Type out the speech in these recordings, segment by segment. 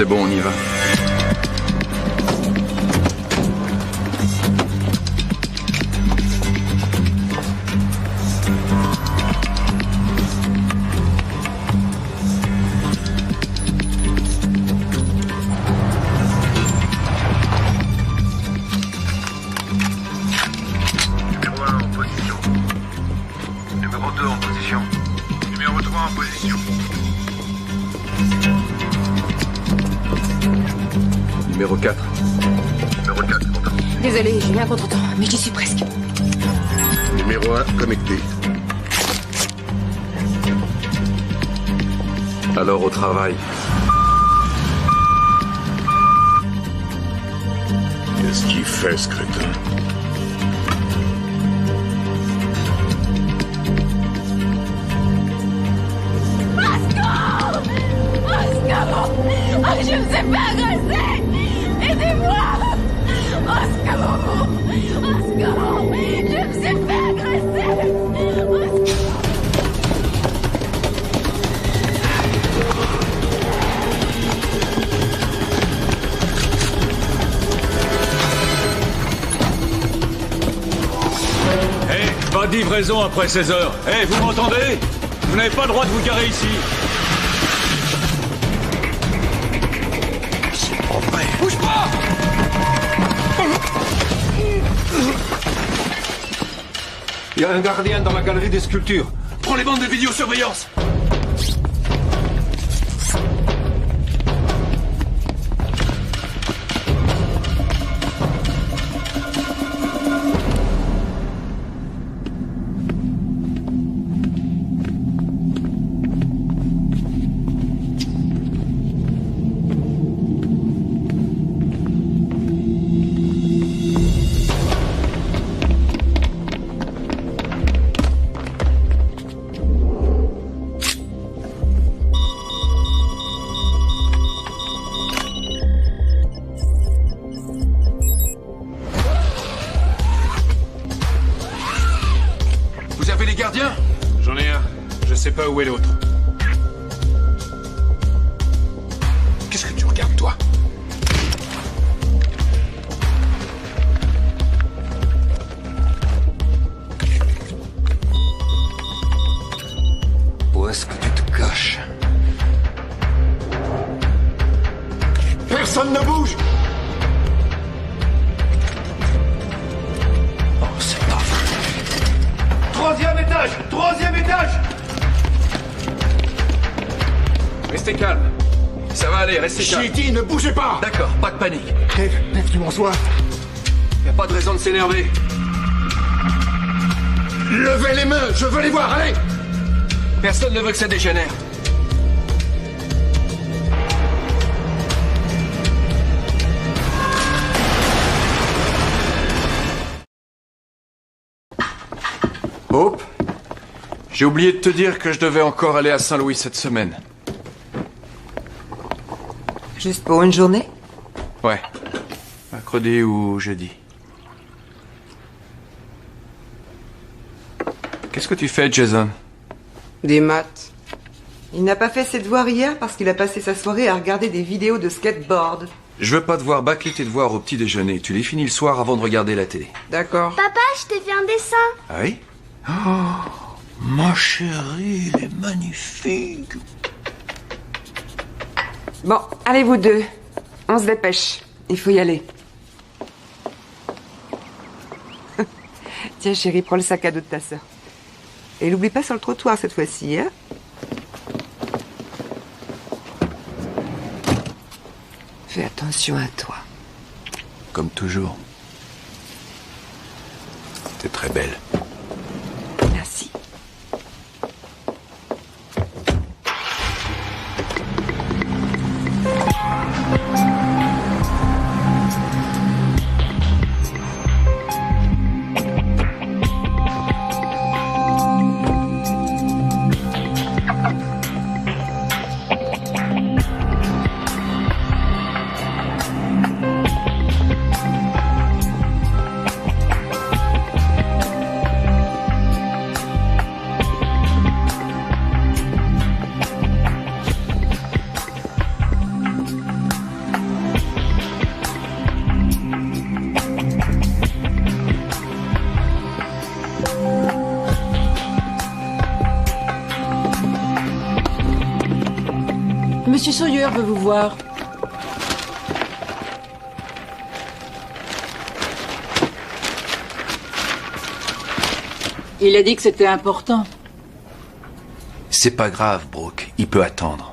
C'est bon, on y va. Numéro 4. Numéro 4, Désolé, j'ai eu un contretemps, mais j'y suis presque. Numéro 1, connecté. Alors au travail. Qu'est-ce qu'il fait, ce crétin? Oh, je me suis fait agresser! Aidez-moi! Au secours! Au secours! Je me suis fait agresser! Au secours! Hey, pas de livraison après 16 heures. Hey, vous m'entendez? Vous n'avez pas le droit de vous garer ici. Bouge pas! Il y a un gardien dans la galerie des sculptures. Prends les bandes de vidéosurveillance. Les gardiens? J'en ai un. Je sais pas où est l'autre. Qu'est-ce que tu regardes, toi? Où est-ce que tu te caches? Personne ne bouge! Oh, c'est pas vrai. Troisième étage! Troisième étage! Restez calme. Ça va aller, restez calme. J'ai dit, ne bougez pas! D'accord, pas de panique. Dave, tu m'en reçois? Y a pas de raison de s'énerver. Levez les mains, je veux les voir, allez! Personne ne veut que ça dégénère. Hope, j'ai oublié de te dire que je devais encore aller à Saint-Louis cette semaine. Juste pour une journée? Ouais, mercredi ou jeudi. Qu'est-ce que tu fais, Jason? Des maths. Il n'a pas fait ses devoirs hier parce qu'il a passé sa soirée à regarder des vidéos de skateboard. Je veux pas te voir bâcler tes devoirs au petit déjeuner. Tu les finis le soir avant de regarder la télé. D'accord. Papa, je t'ai fait un dessin. Ah oui? Oh, ma chérie, il est magnifique. Bon, allez vous deux. On se dépêche. Il faut y aller. Tiens chérie, prends le sac à dos de ta sœur. Et l'oublie pas sur le trottoir cette fois-ci, hein? Fais attention à toi. Comme toujours. T'es très belle. Merci. Monsieur Sawyer veut vous voir. Il a dit que c'était important. C'est pas grave, Brooke. Il peut attendre.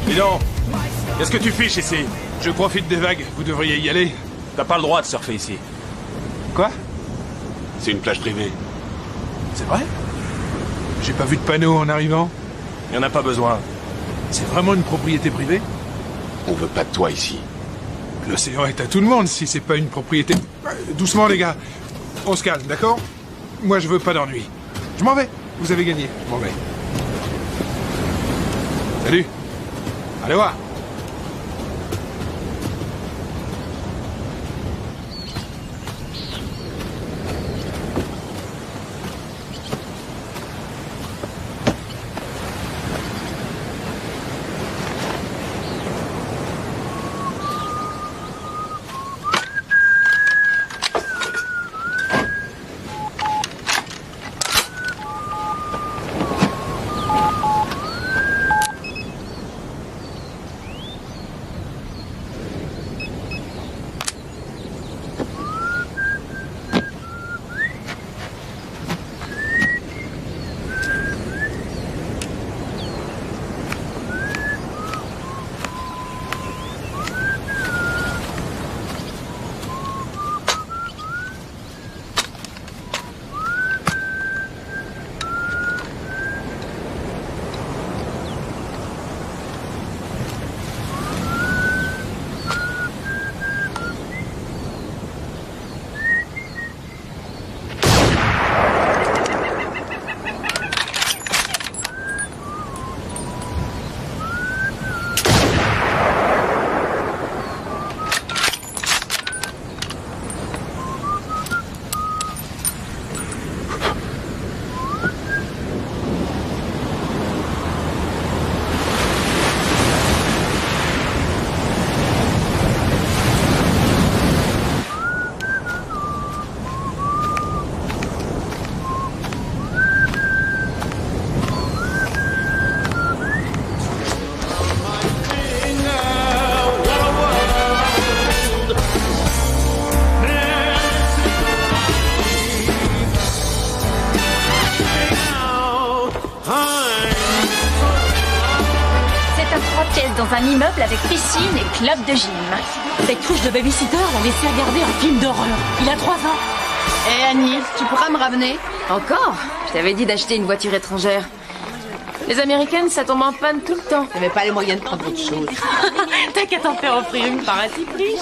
Dis donc, qu'est-ce que tu fiches ici? Je profite des vagues, vous devriez y aller. T'as pas le droit de surfer ici. Quoi? C'est une plage privée. C'est vrai? J'ai pas vu de panneau en arrivant. Y en a pas besoin. C'est vraiment une propriété privée? On veut pas de toi ici. L'océan est à tout le monde si c'est pas une propriété... Doucement les gars. On se calme, d'accord? Moi je veux pas d'ennui. Je m'en vais. Vous avez gagné. Je m'en vais. Salut. Allez voir. Dans un immeuble avec piscine et club de gym. Cette cruche de babysitter l'a laissé regarder un film d'horreur. Il a 3 ans. Hé Annie, tu pourras me ramener? Encore? Je t'avais dit d'acheter une voiture étrangère. Les Américaines, ça tombe en panne tout le temps. T'avais pas les moyens de prendre autre chose. T'as qu'à t'en faire offrir une par assez riche.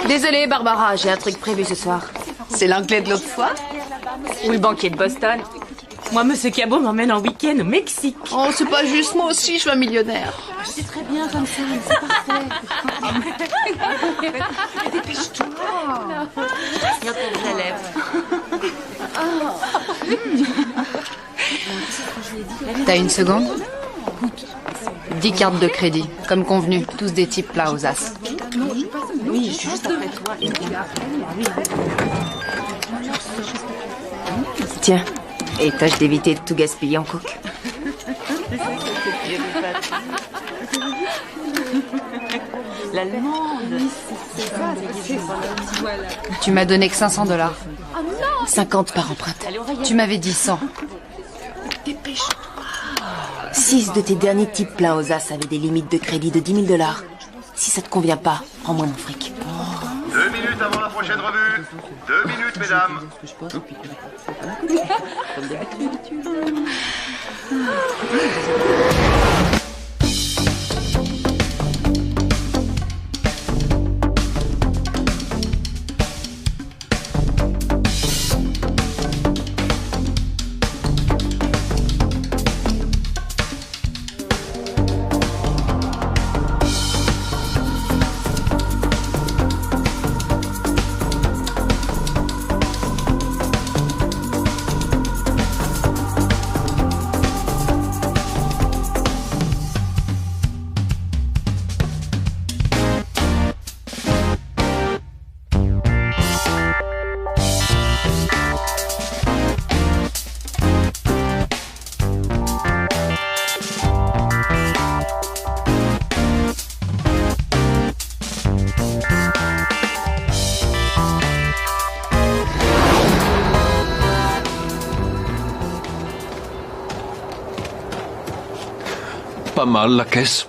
Désolée Barbara, j'ai un truc prévu ce soir. C'est l'anglais de l'autre fois? Ou le banquier de Boston. Moi, Monsieur Cabot m'emmène en week-end au Mexique. Oh, c'est pas juste, moi aussi, je veux un millionnaire. C'est très bien comme ça, c'est parfait. Dépêche-toi. Regarde tes lèvres. T'as une seconde? 10 cartes de crédit, comme convenu, tous des types plats aux as. Oui, je suis juste après toi. Tiens, et tâche d'éviter de tout gaspiller en coke. L'allemande. Tu m'as donné que $500. 50 par empreinte. Tu m'avais dit 100. Dépêche-toi. 6 de tes derniers types pleins aux as avaient des limites de crédit de $10 000. Si ça te convient pas, rends-moi mon fric. 2 minutes prochaine revue. 2 minutes, mesdames. Pas mal, la caisse.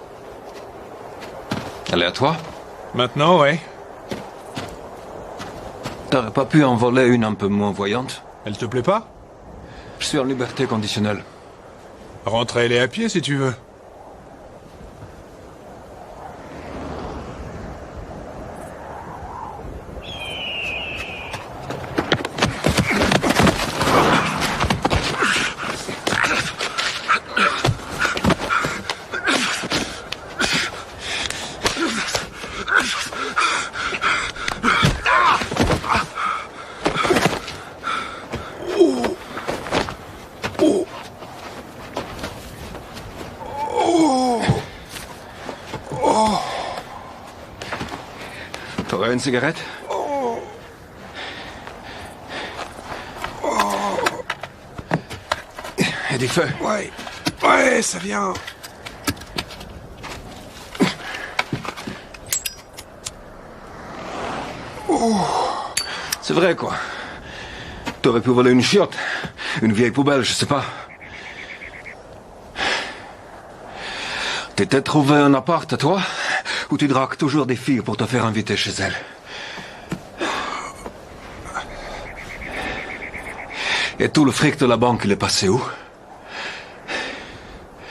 Elle est à toi? Maintenant, ouais. T'aurais pas pu en voler une un peu moins voyante? Elle te plaît pas? Je suis en liberté conditionnelle. Rentre-les à pied si tu veux. T'aurais une cigarette? Et du feu? Ouais. Ouais, ça vient. C'est vrai, quoi. T'aurais pu voler une chiotte, une vieille poubelle, je sais pas. T'étais trouvé un appart à toi, ou tu dragues toujours des filles pour te faire inviter chez elles? Et tout le fric de la banque, il est passé où?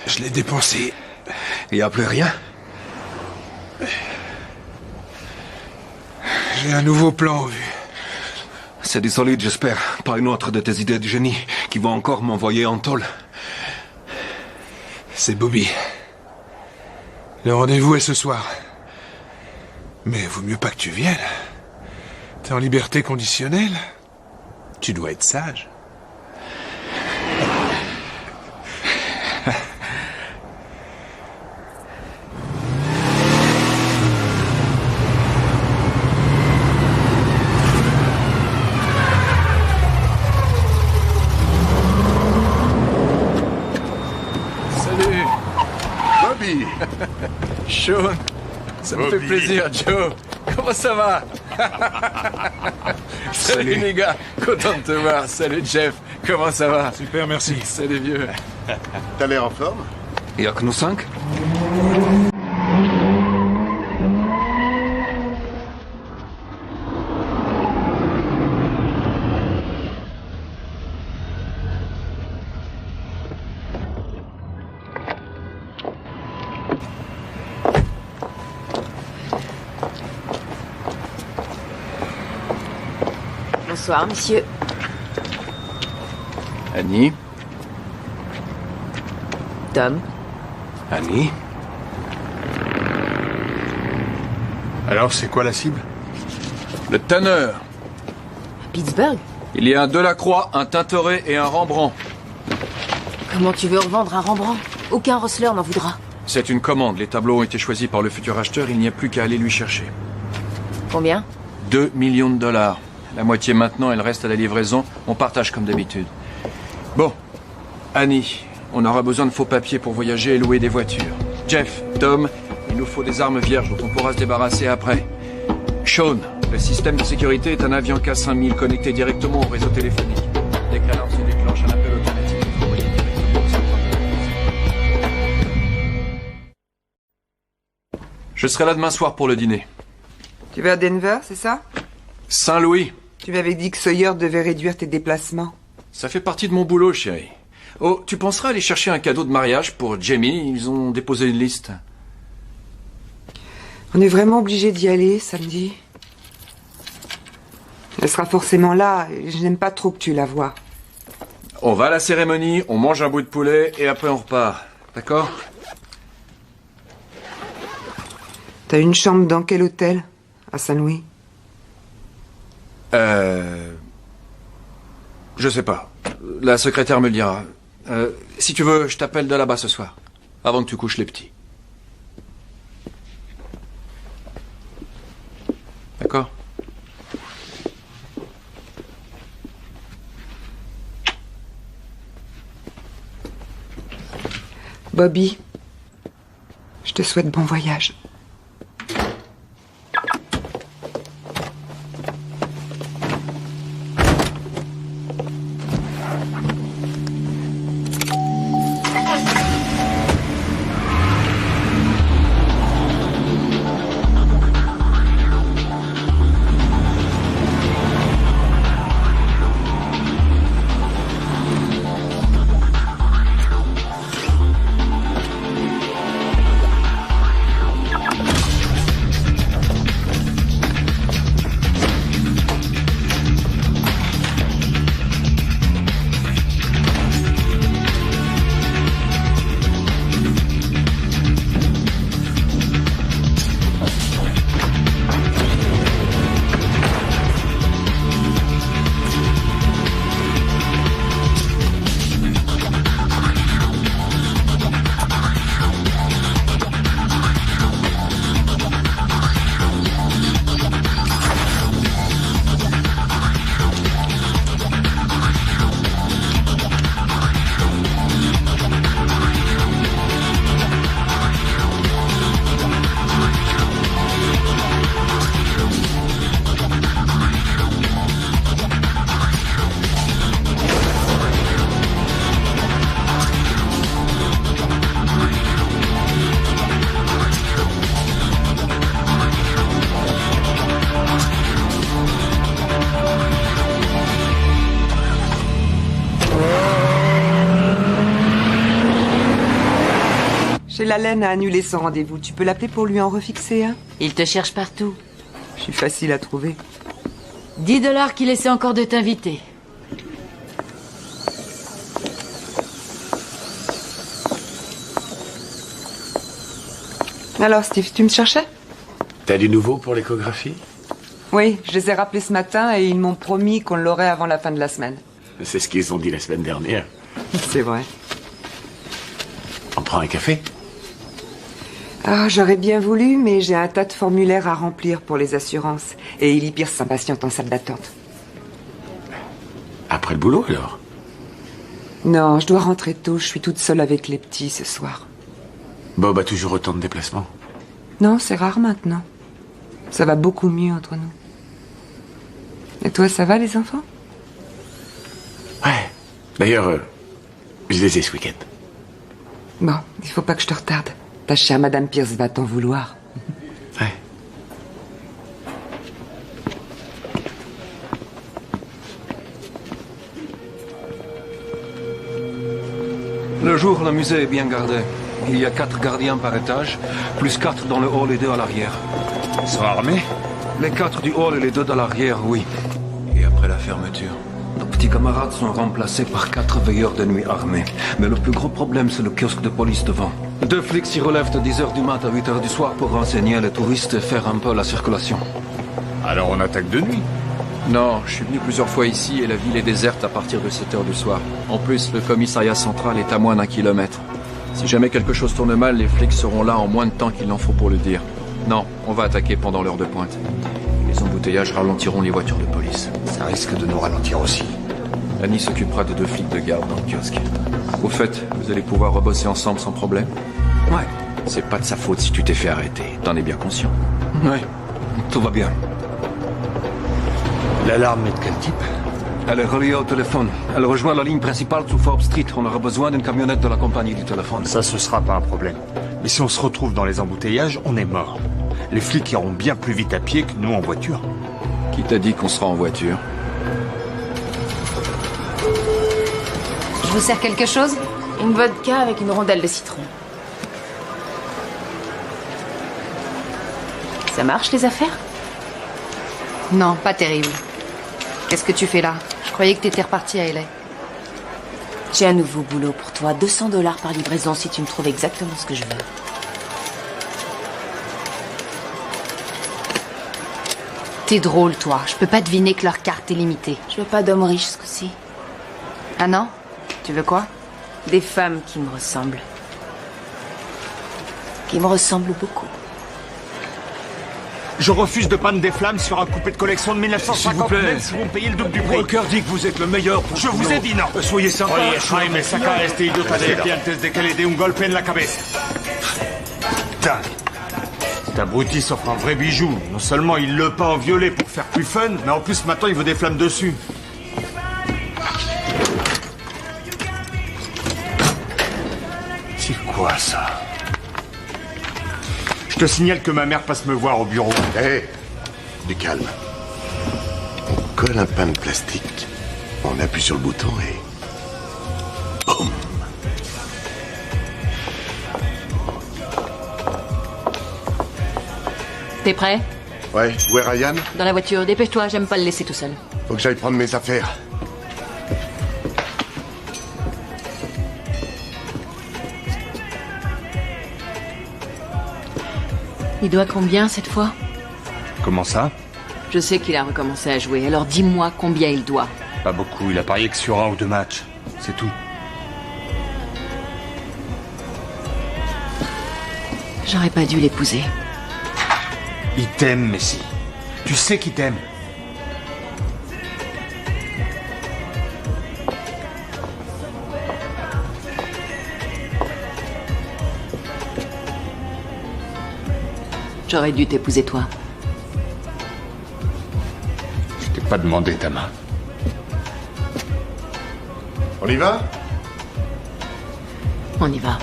Je l'ai dépensé. Il n'y a plus rien? J'ai un nouveau plan en vue. C'est du solide, j'espère. Pas une autre de tes idées de génie qui vont encore m'envoyer en tôle. C'est Bobby. Le rendez-vous est ce soir. Mais vaut mieux pas que tu viennes. T'es en liberté conditionnelle. Tu dois être sage. Salut, Bobby. Sean. Ça me fait plaisir, Joe. Comment ça va? Salut les gars, content de te voir. Salut Jeff, comment ça va? Super, merci. Salut vieux. T'as l'air en forme? Il y a que nous 5? Bonsoir, monsieur. Annie? Tom. Annie? Alors, c'est quoi la cible? Le Tanner. Pittsburgh? Il y a un Delacroix, un Tintoret et un Rembrandt. Comment tu veux revendre un Rembrandt? Aucun Rosler n'en voudra. C'est une commande. Les tableaux ont été choisis par le futur acheteur. Il n'y a plus qu'à aller lui chercher. Combien? 2 millions de dollars. La moitié maintenant, elle reste à la livraison. On partage comme d'habitude. Bon. Annie, on aura besoin de faux papiers pour voyager et louer des voitures. Jeff, Tom, il nous faut des armes vierges dont on pourra se débarrasser après. Sean, le système de sécurité est un avion K5000 connecté directement au réseau téléphonique. Dès que l'alarme se déclenche, un appel automatique est envoyé directement au centre de... Je serai là demain soir pour le dîner. Tu vas à Denver, c'est ça? Saint-Louis. Tu m'avais dit que Sawyer devait réduire tes déplacements. Ça fait partie de mon boulot, chérie. Oh, tu penseras aller chercher un cadeau de mariage pour Jamie? Ils ont déposé une liste. On est vraiment obligé d'y aller samedi. Elle sera forcément là et je n'aime pas trop que tu la vois. On va à la cérémonie, on mange un bout de poulet et après on repart. D'accord? T'as une chambre dans quel hôtel? À Saint-Louis? Je sais pas. La secrétaire me le dira. Si tu veux, je t'appelle de là-bas ce soir. Avant que tu couches les petits. D'accord? Bobby, je te souhaite bon voyage. Chez la laine a annulé son rendez-vous. Tu peux l'appeler pour lui en refixer un? Il te cherche partout. Je suis facile à trouver. 10 $ qu'il essaie encore de t'inviter. Alors, Steve, tu me cherchais? T'as du nouveau pour l'échographie? Oui, je les ai rappelés ce matin et ils m'ont promis qu'on l'aurait avant la fin de la semaine. C'est ce qu'ils ont dit la semaine dernière. C'est vrai. On prend un café? Ah, j'aurais bien voulu, mais j'ai un tas de formulaires à remplir pour les assurances. Et Ellie Pierce s'impatiente en salle d'attente. Après le boulot, alors? Non, je dois rentrer tôt. Je suis toute seule avec les petits ce soir. Bob a toujours autant de déplacements? Non, c'est rare maintenant. Ça va beaucoup mieux entre nous. Et toi, ça va, les enfants? Ouais. D'ailleurs, je les ai ce week-end. Bon, il faut pas que je te retarde. Ta chère Madame Pierce va t'en vouloir. Ouais. Le jour, le musée est bien gardé. Il y a 4 gardiens par étage, plus 4 dans le hall et 2 à l'arrière. Ils sont armés? Les 4 du hall et les 2 de l'arrière, oui. Et après la fermeture, nos petits camarades sont remplacés par 4 veilleurs de nuit armés. Mais le plus gros problème, c'est le kiosque de police devant. 2 flics s'y relèvent de 10h du mat à 8h du soir pour renseigner les touristes et faire un peu la circulation. Alors on attaque de nuit? Non, je suis venu plusieurs fois ici et la ville est déserte à partir de 7h du soir. En plus, le commissariat central est à moins d'1 kilomètre. Si jamais quelque chose tourne mal, les flics seront là en moins de temps qu'il n'en faut pour le dire. Non, on va attaquer pendant l'heure de pointe. Les embouteillages ralentiront les voitures de police. Ça risque de nous ralentir aussi. Annie s'occupera de 2 flics de garde dans le kiosque. Au fait, vous allez pouvoir rebosser ensemble sans problème? Ouais, C'est pas de sa faute si tu t'es fait arrêter. T'en es bien conscient. ouais, tout va bien. L'alarme est de quel type? Elle est reliée au téléphone. Elle rejoint la ligne principale sous Forbes Street. On aura besoin d'une camionnette de la compagnie du téléphone. Ça, ce sera pas un problème. Mais si on se retrouve dans les embouteillages, on est mort. Les flics iront bien plus vite à pied que nous en voiture. Qui t'a dit qu'on sera en voiture? Je vous sers quelque chose? Une vodka avec une rondelle de citron. Ça marche, les affaires? Non, pas terrible. Qu'est-ce que tu fais là? Je croyais que t'étais reparti à LA. J'ai un nouveau boulot pour toi. 200 $ par livraison si tu me trouves exactement ce que je veux. T'es drôle, toi. Je peux pas deviner que leur carte est limitée. Je veux pas d'hommes riches ce coup-ci. Ah non? Tu veux quoi? Des femmes qui me ressemblent. Qui me ressemblent beaucoup. Je refuse de peindre des flammes sur un coupé de collection de 1950, même si vous me payez le double du prix. Walker dit que vous êtes le meilleur pour... Je vous ai dit non. Soyez sympa. Oye, Jaime, saca a este idiota de aquí antes de que le dé un golpe en la cabeza. Putain. Cet abruti s'offre un vrai bijou. Non seulement il le peint en violet pour faire plus fun, mais en plus maintenant il veut des flammes dessus. C'est quoi ça? Je te signale que ma mère passe me voir au bureau. Hé, du calme. On colle un pain de plastique, on appuie sur le bouton et... Boum. T'es prêt? Ouais, où est Ryan? Dans la voiture. Dépêche-toi, j'aime pas le laisser tout seul. Faut que j'aille prendre mes affaires. Il doit combien cette fois? Comment ça? Je sais qu'il a recommencé à jouer, alors dis-moi combien il doit. Pas beaucoup, il a parié que sur 1 ou 2 matchs. C'est tout. J'aurais pas dû l'épouser. Il t'aime, Messi. Tu sais qu'il t'aime. J'aurais dû t'épouser toi. Je t'ai pas demandé ta main. On y va? On y va.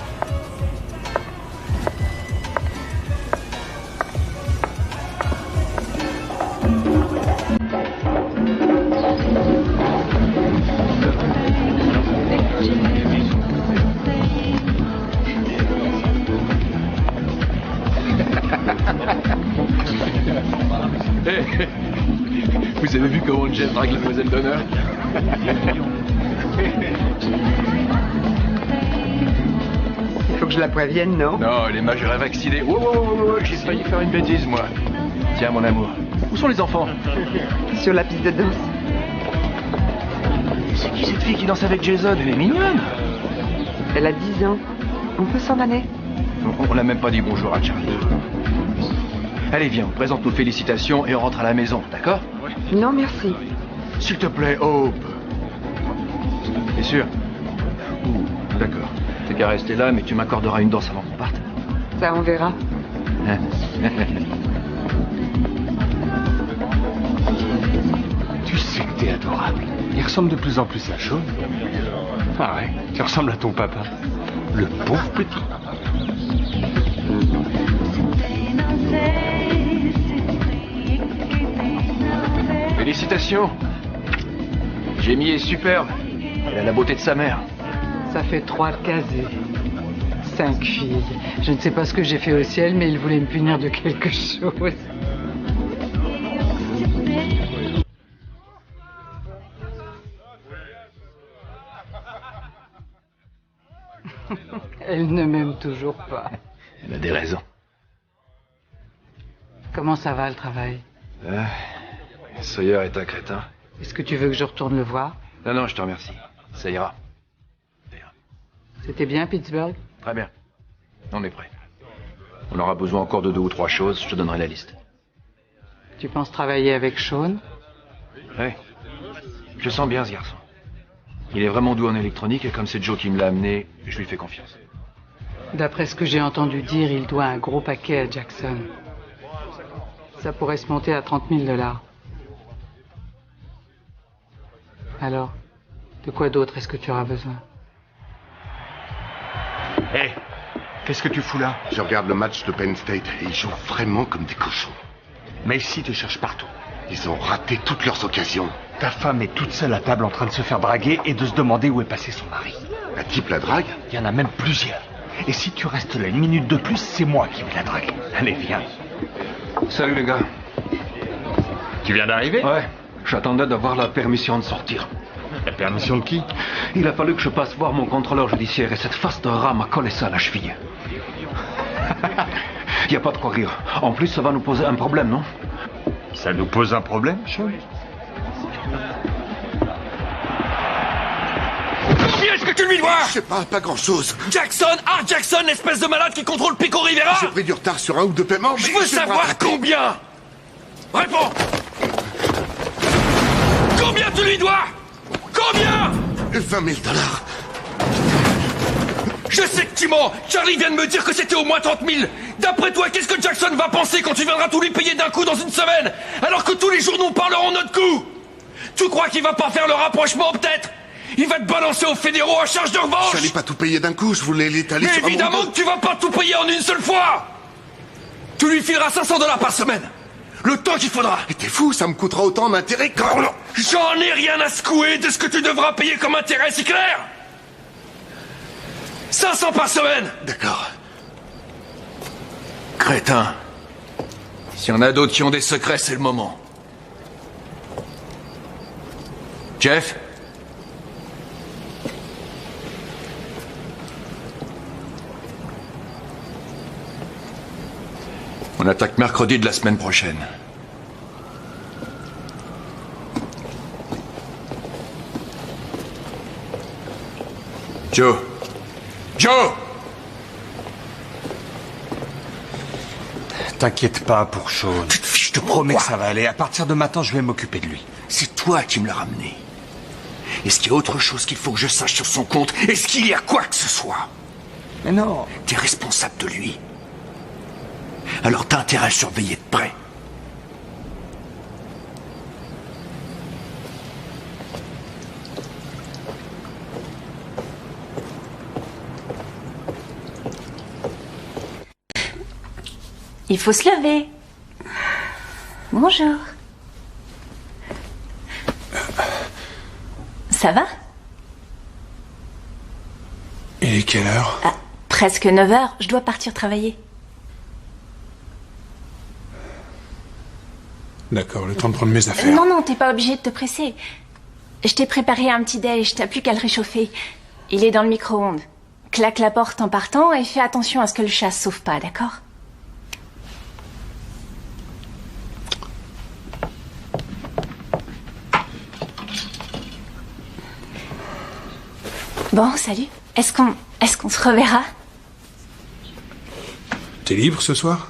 Vous avez vu comment Jeff drague la demoiselle d'honneur? Il faut que je la prévienne, non? Non, elle est majeure et vaccinée. Oh, j'ai failli faire une bêtise, moi. Tiens, mon amour. Où sont les enfants? Sur la piste de danse. C'est qui cette fille qui danse avec Jason? Elle est mignonne. Elle a 10 ans. On peut s'en aller? On n'a même pas dit bonjour à Charlie. Allez, viens, on présente nos félicitations et on rentre à la maison, d'accord? Non, merci. S'il te plaît, Hope. T'es sûr? D'accord. T'es qu'à rester là, mais tu m'accorderas une danse avant qu'on parte. Ça, on verra. Tu sais que t'es adorable. Il ressemble de plus en plus à Sean. Ah ouais, tu ressembles à ton papa. Le pauvre petit. Félicitations. Jamie est superbe. Elle a la beauté de sa mère. Ça fait 3 casés. 5 filles. Je ne sais pas ce que j'ai fait au ciel, mais il voulait me punir de quelque chose. Elle ne m'aime toujours pas. Elle a des raisons. Comment ça va, le travail? Sawyer est un crétin. Est-ce que tu veux que je retourne le voir? Non, je te remercie. Ça ira. C'était bien, Pittsburgh? Très bien. On est prêt. On aura besoin encore de 2 ou 3 choses. Je te donnerai la liste. Tu penses travailler avec Sean? Oui. Je sens bien ce garçon. Il est vraiment doux en électronique et comme c'est Joe qui me l'a amené, je lui fais confiance. D'après ce que j'ai entendu dire, il doit un gros paquet à Jackson. Ça pourrait se monter à 30 000 $. Alors, de quoi d'autre est-ce que tu auras besoin? Hé, qu'est-ce que tu fous là? Je regarde le match de Penn State et ils jouent vraiment comme des cochons. Mais ici, te cherche partout. Ils ont raté toutes leurs occasions. Ta femme est toute seule à table en train de se faire draguer et de se demander où est passé son mari. Un type la drague? Il y en a même plusieurs. Et si tu restes là une minute de plus, c'est moi qui vais la draguer. Allez, viens. Salut les gars. Tu viens d'arriver? Ouais, j'attendais d'avoir la permission de sortir. La permission de qui? Il a fallu que je passe voir mon contrôleur judiciaire et cette face de rat m'a collé ça à la cheville. Y a pas de quoi rire. En plus, ça va nous poser un problème, non? Ça nous pose un problème, Sean? Combien est-ce que tu lui dois? Je sais pas grand-chose. Jackson, Art Jackson, l'espèce de malade qui contrôle Pico Rivera? J'ai pris du retard sur un ou deux paiements, mais je veux savoir combien. Réponds. Combien tu lui dois? Combien? 20 000 $. Je sais que tu mens. Charlie vient de me dire que c'était au moins 30 000. D'après toi, qu'est-ce que Jackson va penser quand tu viendras tout lui payer d'un coup dans une semaine? Alors que tous les jours nous parlerons notre coup. Tu crois qu'il va pas faire le rapprochement, peut-être? Il va te balancer aux fédéraux à charge de revanche. J'allais pas tout payer d'un coup, je voulais l'étaler sur un évidemment que tu vas pas tout payer en une seule fois. Tu lui fileras 500 $ par semaine. Le temps qu'il faudra. Et t'es fou, ça me coûtera autant en intérêt que... J'en ai rien à secouer de ce que tu devras payer comme intérêt, c'est clair? 500 par semaine. D'accord. Crétin. S'il y en a d'autres qui ont des secrets, c'est le moment. Jeff? On attaque mercredi de la semaine prochaine. Joe! Joe! T'inquiète pas pour Sean. Je te promets que ça va aller. À partir de maintenant, je vais m'occuper de lui. C'est toi qui me l'as ramené. Est-ce qu'il y a autre chose qu'il faut que je sache sur son compte? Est-ce qu'il y a quoi que ce soit? Mais non. T'es responsable de lui. Alors t'as intérêt à le surveiller de près. Il faut se lever. Bonjour. Ça va? Il est quelle heure? Ah, presque 9 h. Je dois partir travailler. D'accord, le temps de prendre mes affaires. Non, t'es pas obligé de te presser. Je t'ai préparé un petit déj, t'as plus qu'à le réchauffer. Il est dans le micro-ondes. Claque la porte en partant et fais attention à ce que le chat se sauve pas, d'accord? Bon, salut. Est-ce qu'on se reverra? T'es libre ce soir?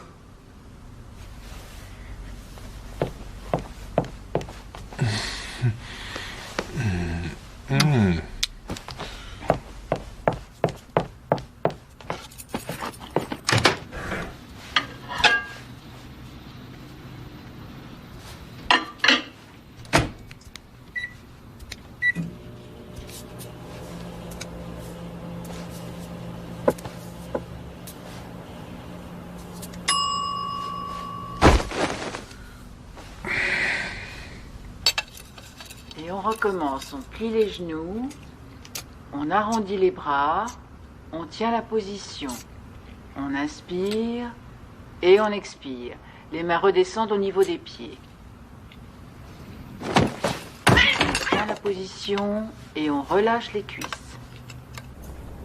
Et on recommence, on plie les genoux, on arrondit les bras, on tient la position. On inspire et on expire. Les mains redescendent au niveau des pieds. On tient la position et on relâche les cuisses.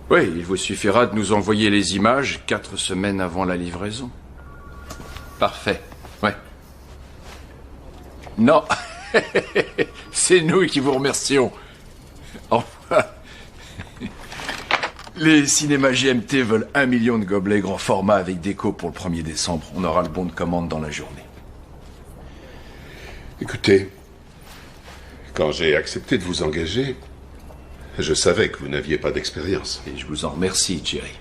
Oui, il vous suffira de nous envoyer les images 4 semaines avant la livraison. Parfait, ouais. Non, c'est nous qui vous remercions. Enfin, les cinémas GMT veulent 1 million de gobelets grand format avec déco pour le 1er décembre. On aura le bon de commande dans la journée. Écoutez, quand j'ai accepté de vous engager, je savais que vous n'aviez pas d'expérience. Et je vous en remercie, Jerry.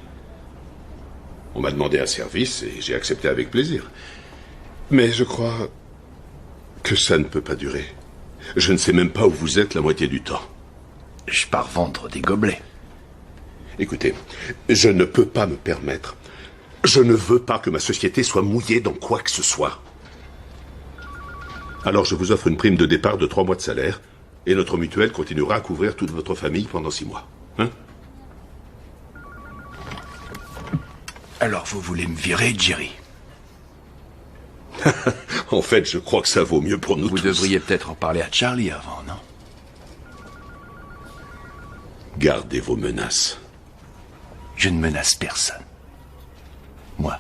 On m'a demandé un service et j'ai accepté avec plaisir. Mais je crois que ça ne peut pas durer. Je ne sais même pas où vous êtes la moitié du temps. Je pars vendre des gobelets. Écoutez, je ne peux pas me permettre. Je ne veux pas que ma société soit mouillée dans quoi que ce soit. Alors je vous offre une prime de départ de 3 mois de salaire, et notre mutuelle continuera à couvrir toute votre famille pendant 6 mois. Hein? Alors vous voulez me virer, Jerry? En fait, je crois que ça vaut mieux pour nous tous. Vous devriez peut-être en parler à Charlie avant, non? Gardez vos menaces. Je ne menace personne. Moi.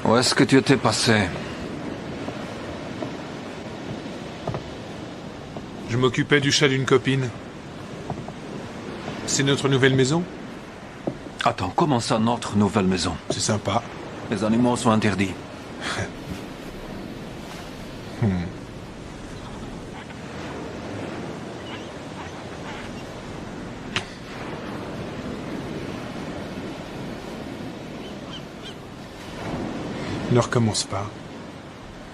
Où est-ce que tu étais passé? Je m'occupais du chat d'une copine. C'est notre nouvelle maison? Attends, comment ça, notre nouvelle maison? C'est sympa. Les animaux sont interdits. Ne recommence pas.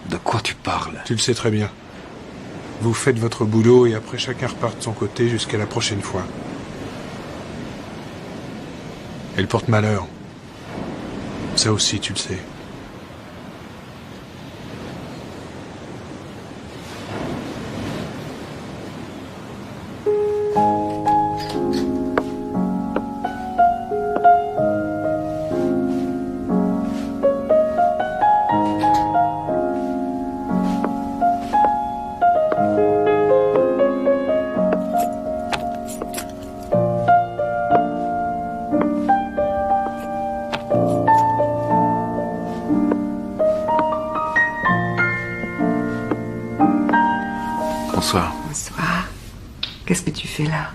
De quoi tu parles? Tu le sais très bien. Vous faites votre boulot et après chacun repart de son côté jusqu'à la prochaine fois. Elle porte malheur. Ça aussi, tu le sais. Bonsoir. Bonsoir. Qu'est-ce que tu fais là?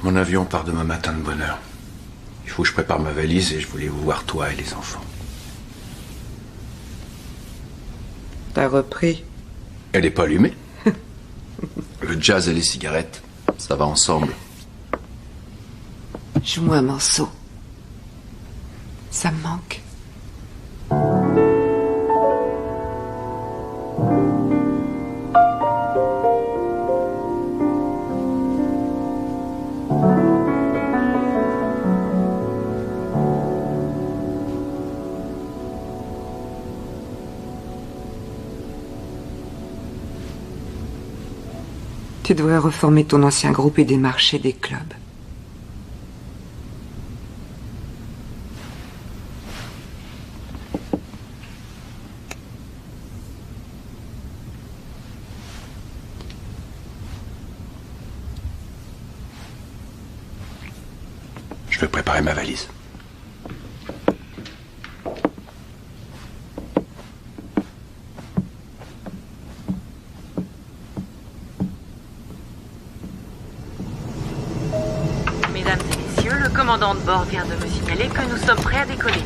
Mon avion part demain matin de bonne heure. Il faut que je prépare ma valise et je voulais vous voir toi et les enfants. T'as repris? Elle est pas allumée. Le jazz et les cigarettes, ça va ensemble. Joue-moi un morceau. Ça me manque. Tu devrais reformer ton ancien groupe et démarcher des clubs. Je vais préparer ma valise. Mesdames et messieurs, le commandant de bord vient de me signaler que nous sommes prêts à décoller.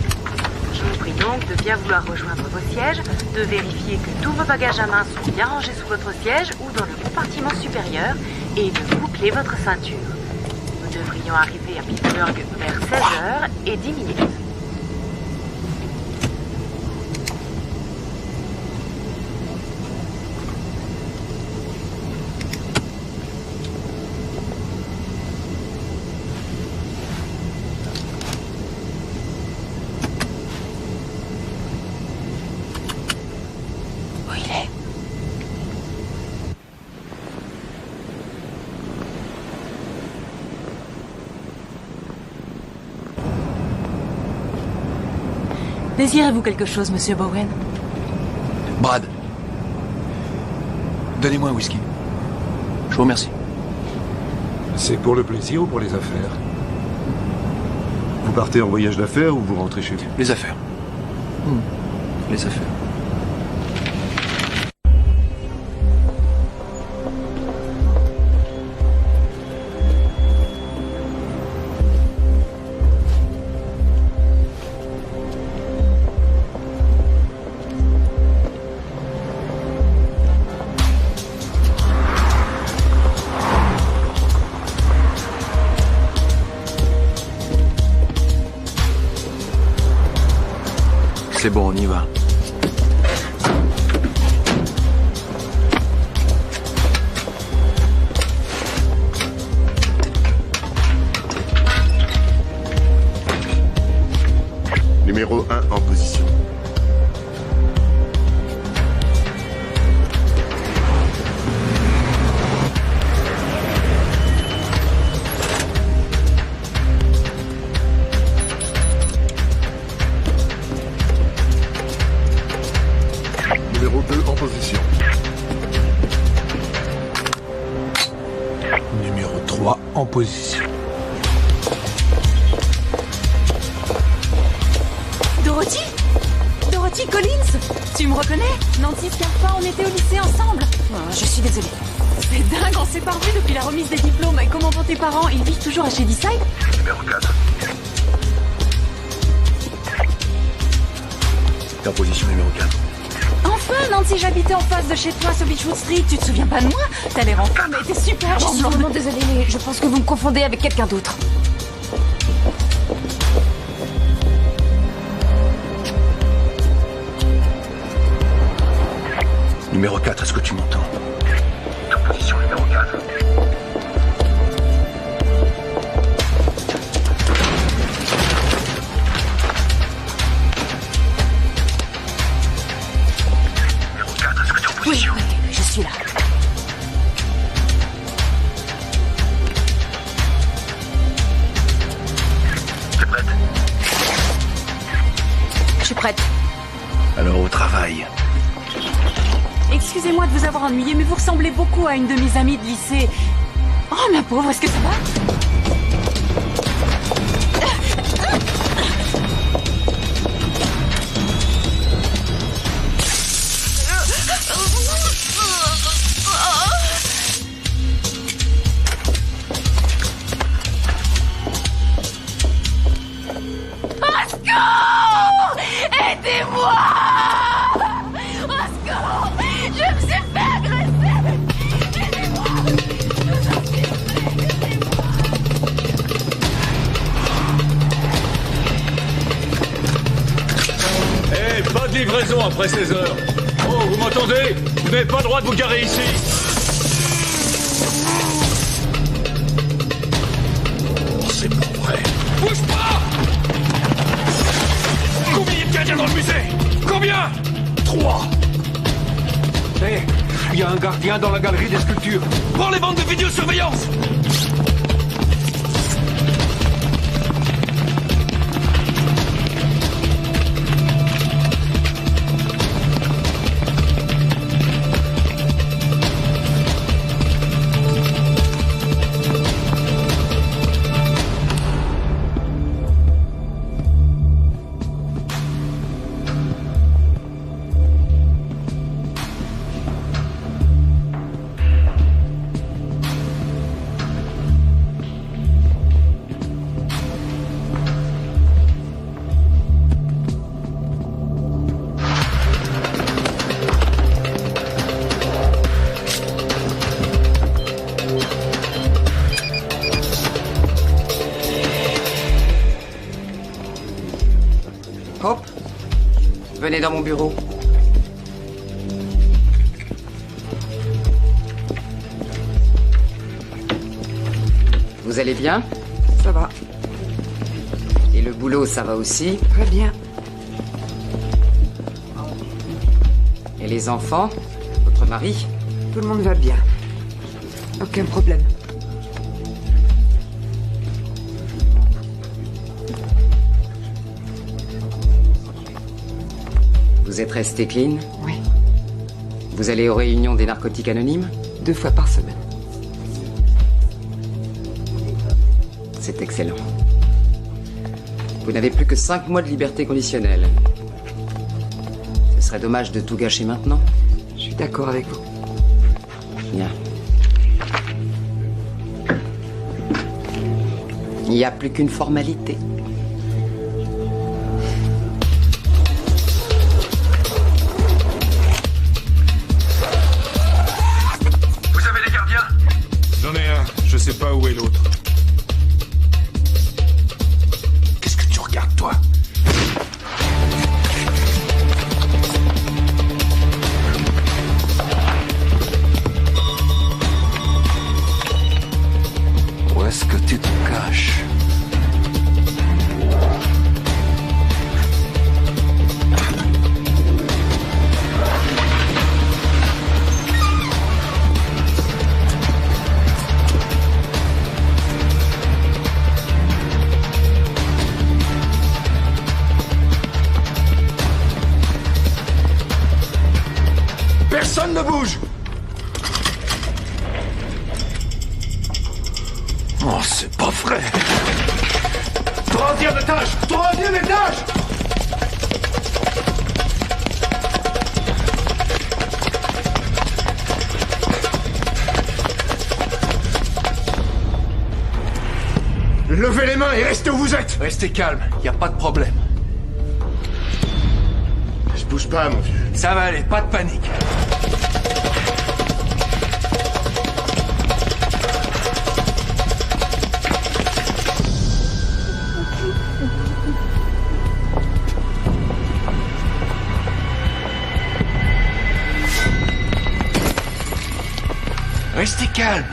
Je vous prie donc de bien vouloir rejoindre vos sièges, de vérifier que tous vos bagages à main sont bien rangés sous votre siège ou dans le compartiment supérieur et de boucler votre ceinture. Nous devrions arriver à Pittsburgh vers 16h et 10 minutes. Où il est? Désirez-vous quelque chose, monsieur Bowen? Brad, donnez-moi un whisky. Je vous remercie. C'est pour le plaisir ou pour les affaires? Vous partez en voyage d'affaires ou vous rentrez chez vous? Les affaires. Les affaires. C'est bon, on y va. Numéro 1 en position. Numéro 2 en position. Numéro 3 en position. Dorothy Dorothy Collins? Tu me reconnais? Nancy Scarpa, on était au lycée ensemble. Oh, je suis désolée. C'est dingue, on s'est pas revus depuis la remise des diplômes. Et comment vont tes parents? Ils vivent toujours à Shadyside? Numéro 4. T'es en position numéro 4. Enfin, Nancy, j'habitais en face de chez toi sur Beechwood Street. Tu te souviens pas de moi? T'as l'air en forme et t'es super. Je suis vraiment désolée, mais je pense que vous me confondez avec quelqu'un d'autre. Numéro 4, est-ce que tu m'entends? T'es en position numéro 4. Numéro 4, est-ce que tu es en position? Oui, je suis là. T'es prête? Je suis prête. Alors au travail. Excusez-moi de vous avoir ennuyé, mais vous ressemblez beaucoup à une de mes amies de lycée. Oh, ma pauvre, est-ce que ça va? Au secours! Aidez-moi! Au secours! Je me suis fait agresser! Aidez-moi! Eh, pas de livraison après 16 heures. Oh, vous m'entendez? Vous n'avez pas le droit de vous garer ici. C'est pas vrai. Bouge pas! Combien il y a de gardiens dans le musée? Combien? 3. Hé, il y a un gardien dans la galerie des sculptures. Prends les bandes de vidéosurveillance! Hop, venez dans mon bureau. Vous allez bien? Ça va. Et le boulot, ça va aussi? Très bien. Et les enfants? Votre mari? Tout le monde va bien. Aucun problème. Vous êtes resté clean? Oui. Vous allez aux réunions des narcotiques anonymes? 2 fois par semaine. C'est excellent. Vous n'avez plus que 5 mois de liberté conditionnelle. Ce serait dommage de tout gâcher maintenant. Je suis d'accord avec vous. Bien. Il n'y a plus qu'une formalité. J'en ai un, je sais pas où est l'autre. Qu'est-ce que tu regardes, toi? Où est-ce que tu te caches? ne bouge! Oh, c'est pas vrai. Troisième étage! Troisième étage! Levez les mains et restez où vous êtes! Restez calme, y a pas de problème. Je bouge pas, mon vieux. Ça va aller, pas de panique. Restez calme.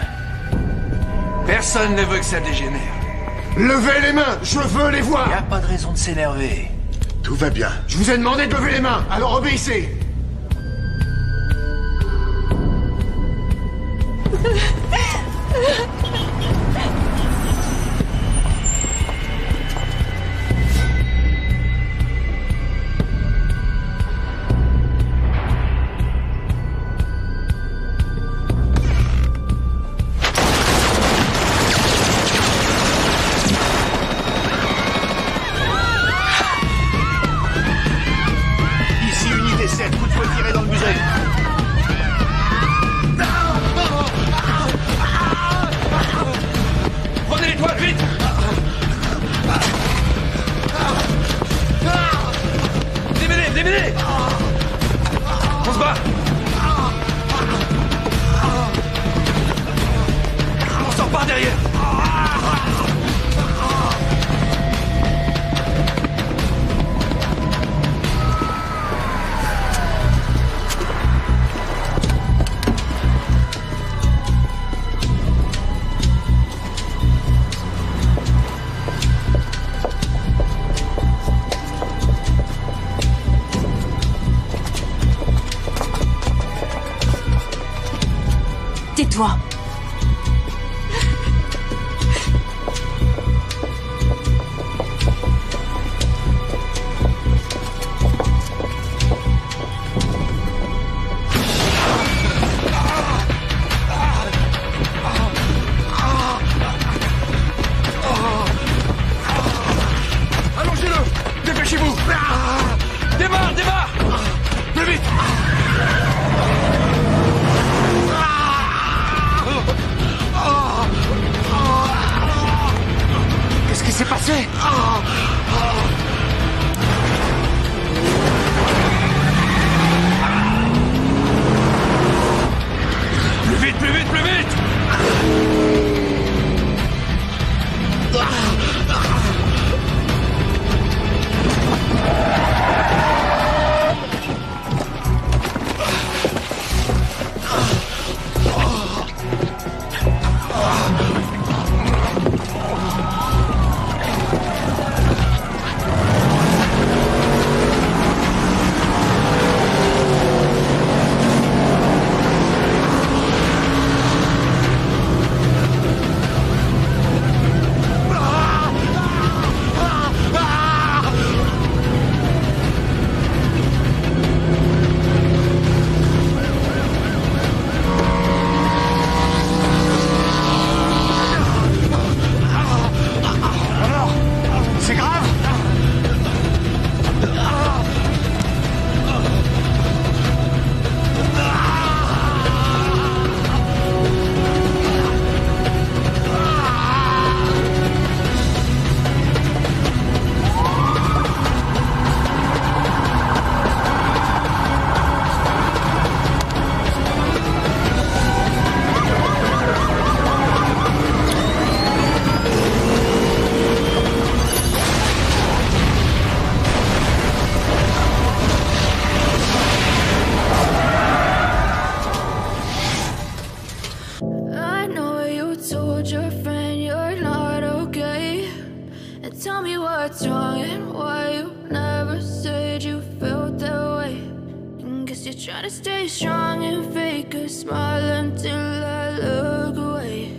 Personne ne veut que ça dégénère. Levez les mains! Je veux les voir! Y a pas de raison de s'énerver. Tout va bien. Je vous ai demandé de lever les mains, alors obéissez! Ici, unité 7, vous pouvez tirer dans le musée. Prenez l'étoile, vite! Démêlez, démêlez! On se bat! On sort par derrière! Tais-toi. Allongez-le! Dépêchez-vous! Démarre, démarre! Plus vite! Qu'est-ce qui s'est passé? Plus vite, plus vite, plus vite! C'est grave? I know you told your friend you're not okay. And tell me what's wrong and why you never said you felt that way. And guess you're trying to stay strong and fake a smile until I look away.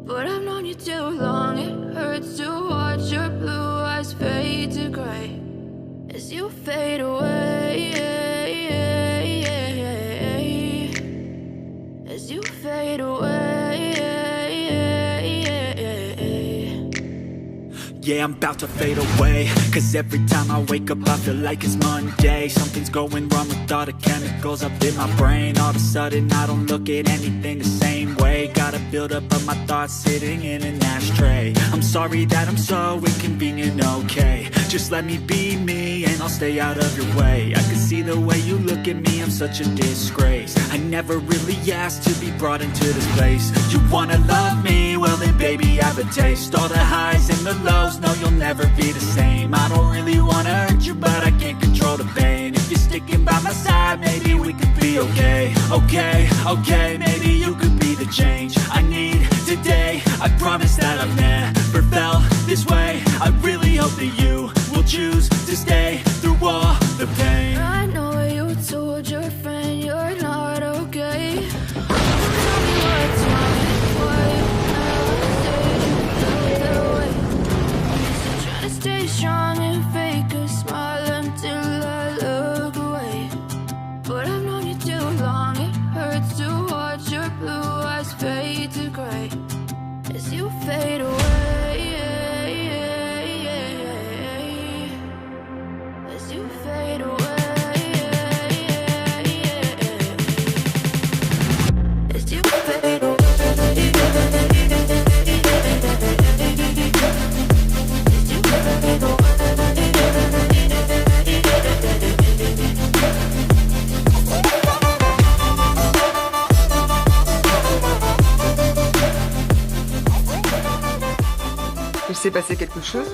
But I've known you too long, it hurts to watch your blue eyes fade to gray as you fade away. Yeah, I'm about to fade away. Cause every time I wake up I feel like it's Monday. Something's going wrong with all the chemicals up in my brain. All of a sudden I don't look at anything the same way. Gotta build up of my thoughts sitting in an ashtray. I'm sorry that I'm so inconvenient, okay. Just let me be me and I'll stay out of your way. I can see the way you look at me, I'm such a disgrace. I never really asked to be brought into this place. You wanna love me? Well then baby I have a taste. All the highs and the lows, no you'll never be the same. I don't really wanna hurt you but I can't control the pain. If you're sticking by my side maybe we could be okay. Okay, maybe you could be the change I need today. I promise that I've never felt this way. I really hope that you will choose to stay through all the pain. I know you told your friend you're not okay. Tell me what's wrong and why you never said you felt that way. So try to stay strong and fake a smile until I look away. But I've known you too long, it hurts to watch your blue eyes fade to gray as you fade away. As you fade away. Il s'est passé quelque chose?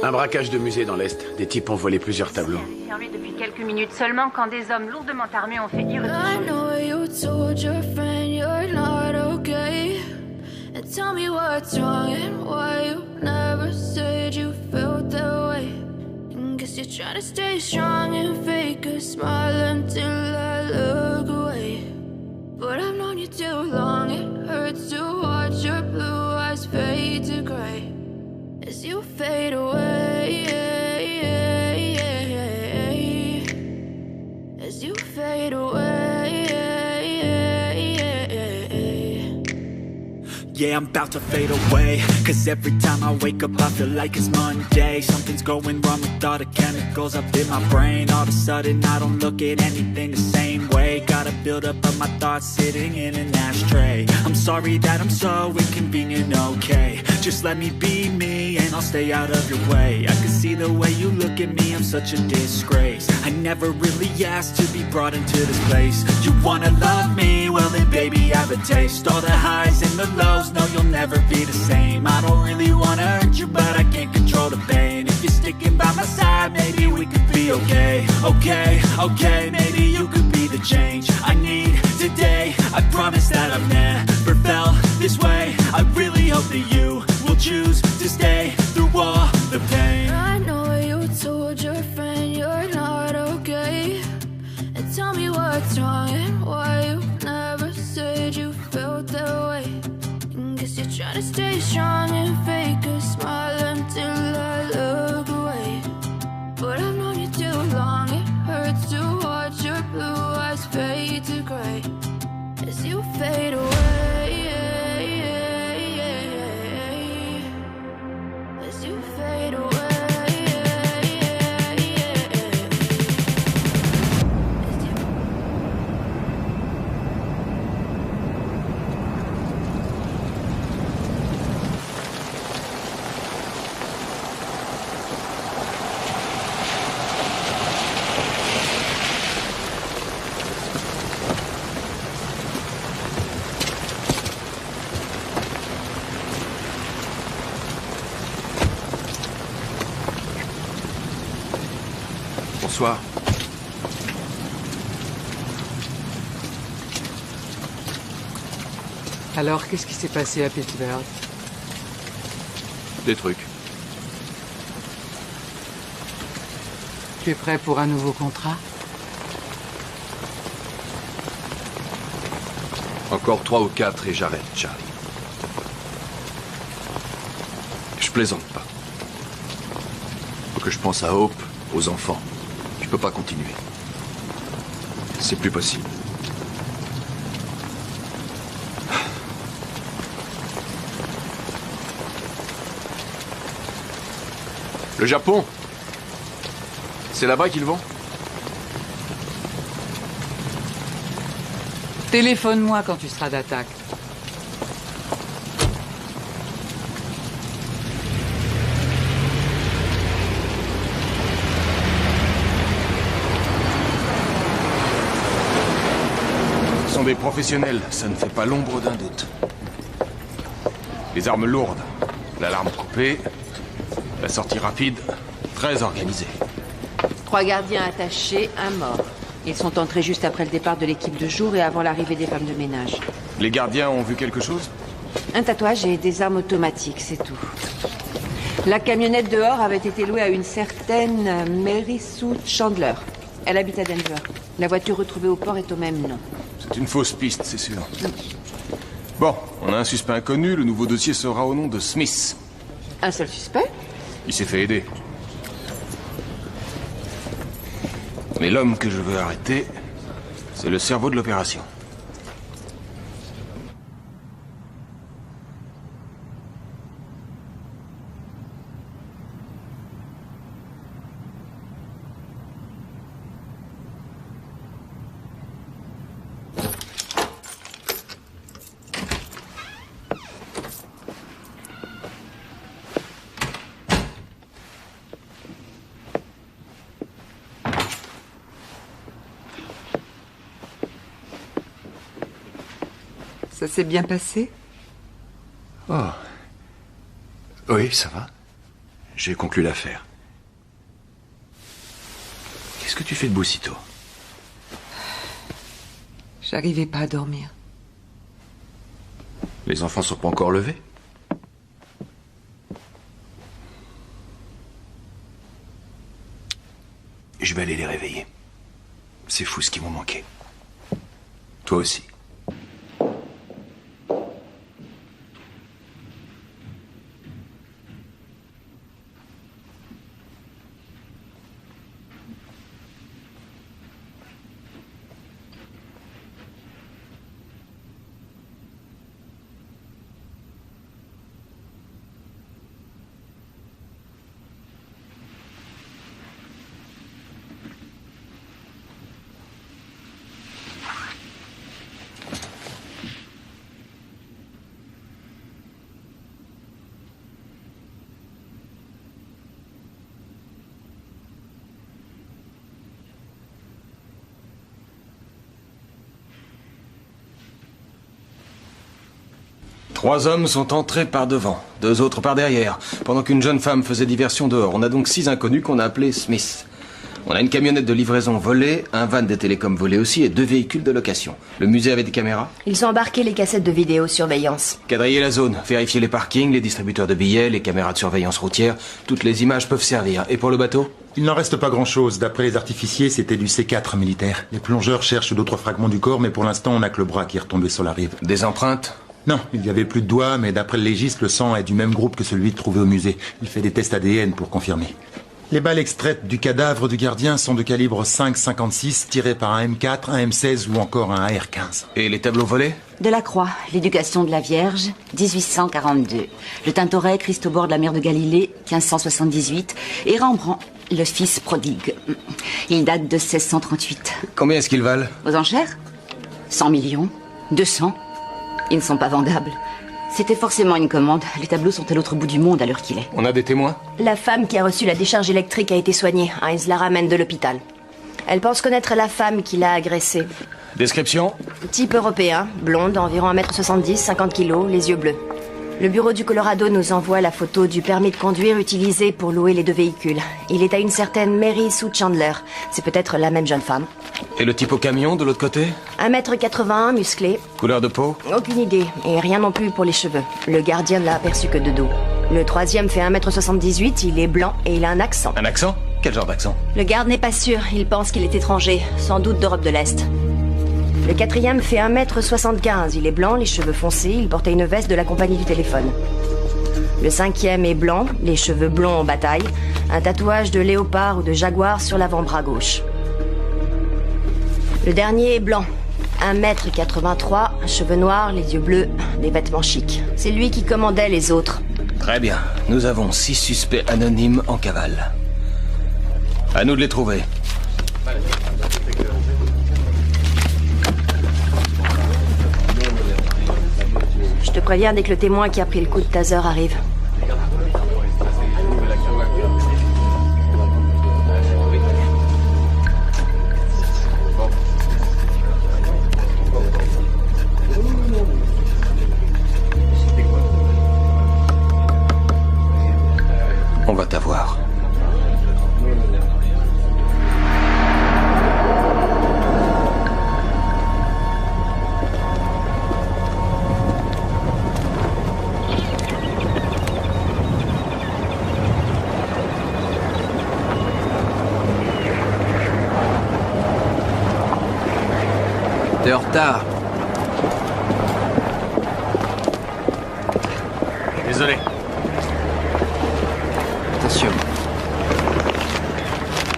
Un braquage de musée dans l'Est. Des types ont volé plusieurs tableaux. Fermé depuis quelques minutes seulement quand des hommes lourdement armés ont fait irruption. I know you told your friend you're not okay. And tell me what's wrong and why you never said you felt that way. And guess you're trying to stay strong and fake a smile until I look away. But I've known you too long, it hurts to watch your blue eyes fade to gray as you fade away. As you fade away. Yeah, I'm about to fade away. Cause every time I wake up I feel like it's Monday. Something's going wrong with all the chemicals up in my brain. All of a sudden I don't look at anything the same way. Gotta build up of my thoughts sitting in an ashtray. I'm sorry that I'm so inconvenient, okay. Just let me be me and I'll stay out of your way. I can see the way you look at me, I'm such a disgrace. I never really asked to be brought into this place. You wanna love me? Well then baby I have a taste. All the highs and the lows, no you'll never be the same. I don't really wanna hurt you but I can't control the pain. If you're sticking by my side maybe we could be okay. Okay, maybe you could be the change I need today. I promise that I've never felt this way. I really hope that you will choose to stay through all the pain. I know you told your friend you're not okay. And tell me what's wrong and why you never said you felt that way. And guess you're trying to stay strong and fake a smile until I look away. But I've known you too long, it hurts to watch your blue eyes fade to gray as you fade away. As you fade away. Bonsoir. Alors, qu'est-ce qui s'est passé à Pittsburgh? Des trucs. Tu es prêt pour un nouveau contrat? Encore 3 ou 4 et j'arrête, Charlie. Je plaisante pas. Faut que je pense à Hope, aux enfants. Je peux pas continuer. C'est plus possible. Le Japon? C'est là-bas qu'ils vont? Téléphone-moi quand tu seras d'attaque. Ce sont des professionnels, ça ne fait pas l'ombre d'un doute. Les armes lourdes, l'alarme coupée, la sortie rapide, très organisée. 3 gardiens attachés, 1 mort. Ils sont entrés juste après le départ de l'équipe de jour et avant l'arrivée des femmes de ménage. Les gardiens ont vu quelque chose? Un tatouage et des armes automatiques, c'est tout. La camionnette dehors avait été louée à une certaine Mary Sue Chandler. Elle habite à Denver. La voiture retrouvée au port est au même nom. C'est une fausse piste, c'est sûr. Bon, on a un suspect inconnu, le nouveau dossier sera au nom de Smith. Un seul suspect? Il s'est fait aider. Mais l'homme que je veux arrêter, c'est le cerveau de l'opération. Ça s'est bien passé? Oh. Oui, ça va. J'ai conclu l'affaire. Qu'est-ce que tu fais debout si tôt? J'arrivais pas à dormir. Les enfants sont pas encore levés? Je vais aller les réveiller. C'est fou ce qu'ils m'ont manqué. Toi aussi. Trois hommes sont entrés par devant, 2 autres par derrière, pendant qu'une jeune femme faisait diversion dehors. On a donc 6 inconnus qu'on a appelés Smith. On a une camionnette de livraison volée, un van des télécoms volé aussi et 2 véhicules de location. Le musée avait des caméras? Ils ont embarqué les cassettes de vidéosurveillance. Quadriller la zone, vérifier les parkings, les distributeurs de billets, les caméras de surveillance routière. Toutes les images peuvent servir. Et pour le bateau? Il n'en reste pas grand-chose. D'après les artificiers, c'était du C4 militaire. Les plongeurs cherchent d'autres fragments du corps, mais pour l'instant, on n'a que le bras qui est retombé sur la rive. Des empreintes? Non, il y avait plus de doigts, mais d'après le légiste, le sang est du même groupe que celui trouvé au musée. Il fait des tests ADN pour confirmer. Les balles extraites du cadavre du gardien sont de calibre 5,56, tirées par un M4, un M16 ou encore un AR-15. Et les tableaux volés? Delacroix, l'éducation de la Vierge, 1842. Le Tintoret, Christ au bord de la mer de Galilée, 1578. Et Rembrandt, le fils prodigue. Il date de 1638. Combien est-ce qu'ils valent? Aux enchères? 100 millions? 200? Ils ne sont pas vendables. C'était forcément une commande. Les tableaux sont à l'autre bout du monde à l'heure qu'il est. On a des témoins? La femme qui a reçu la décharge électrique a été soignée. Heinz la ramène de l'hôpital. Elle pense connaître la femme qui l'a agressée. Description? Type européen, blonde, environ 1m70, 50 kilos, les yeux bleus. Le bureau du Colorado nous envoie la photo du permis de conduire utilisé pour louer les 2 véhicules. Il est à une certaine Mary Sue Chandler. C'est peut-être la même jeune femme. Et le type au camion, de l'autre côté? 1m81, musclé. Couleur de peau? Aucune idée. Et rien non plus pour les cheveux. Le gardien ne l'a aperçu que de dos. Le 3e fait 1m78, il est blanc et il a un accent. Un accent? Quel genre d'accent? Le garde n'est pas sûr. Il pense qu'il est étranger. Sans doute d'Europe de l'Est. Le 4e fait 1m75. Il est blanc, les cheveux foncés. Il portait une veste de la compagnie du téléphone. Le 5e est blanc, les cheveux blonds en bataille. Un tatouage de léopard ou de jaguar sur l'avant-bras gauche. Le dernier est blanc. 1m83, cheveux noirs, les yeux bleus, des vêtements chics. C'est lui qui commandait les autres. Très bien. Nous avons 6 suspects anonymes en cavale. À nous de les trouver. Je te préviens dès que le témoin qui a pris le coup de taser arrive. On va t'avoir. T'es en retard. Désolé. Attention.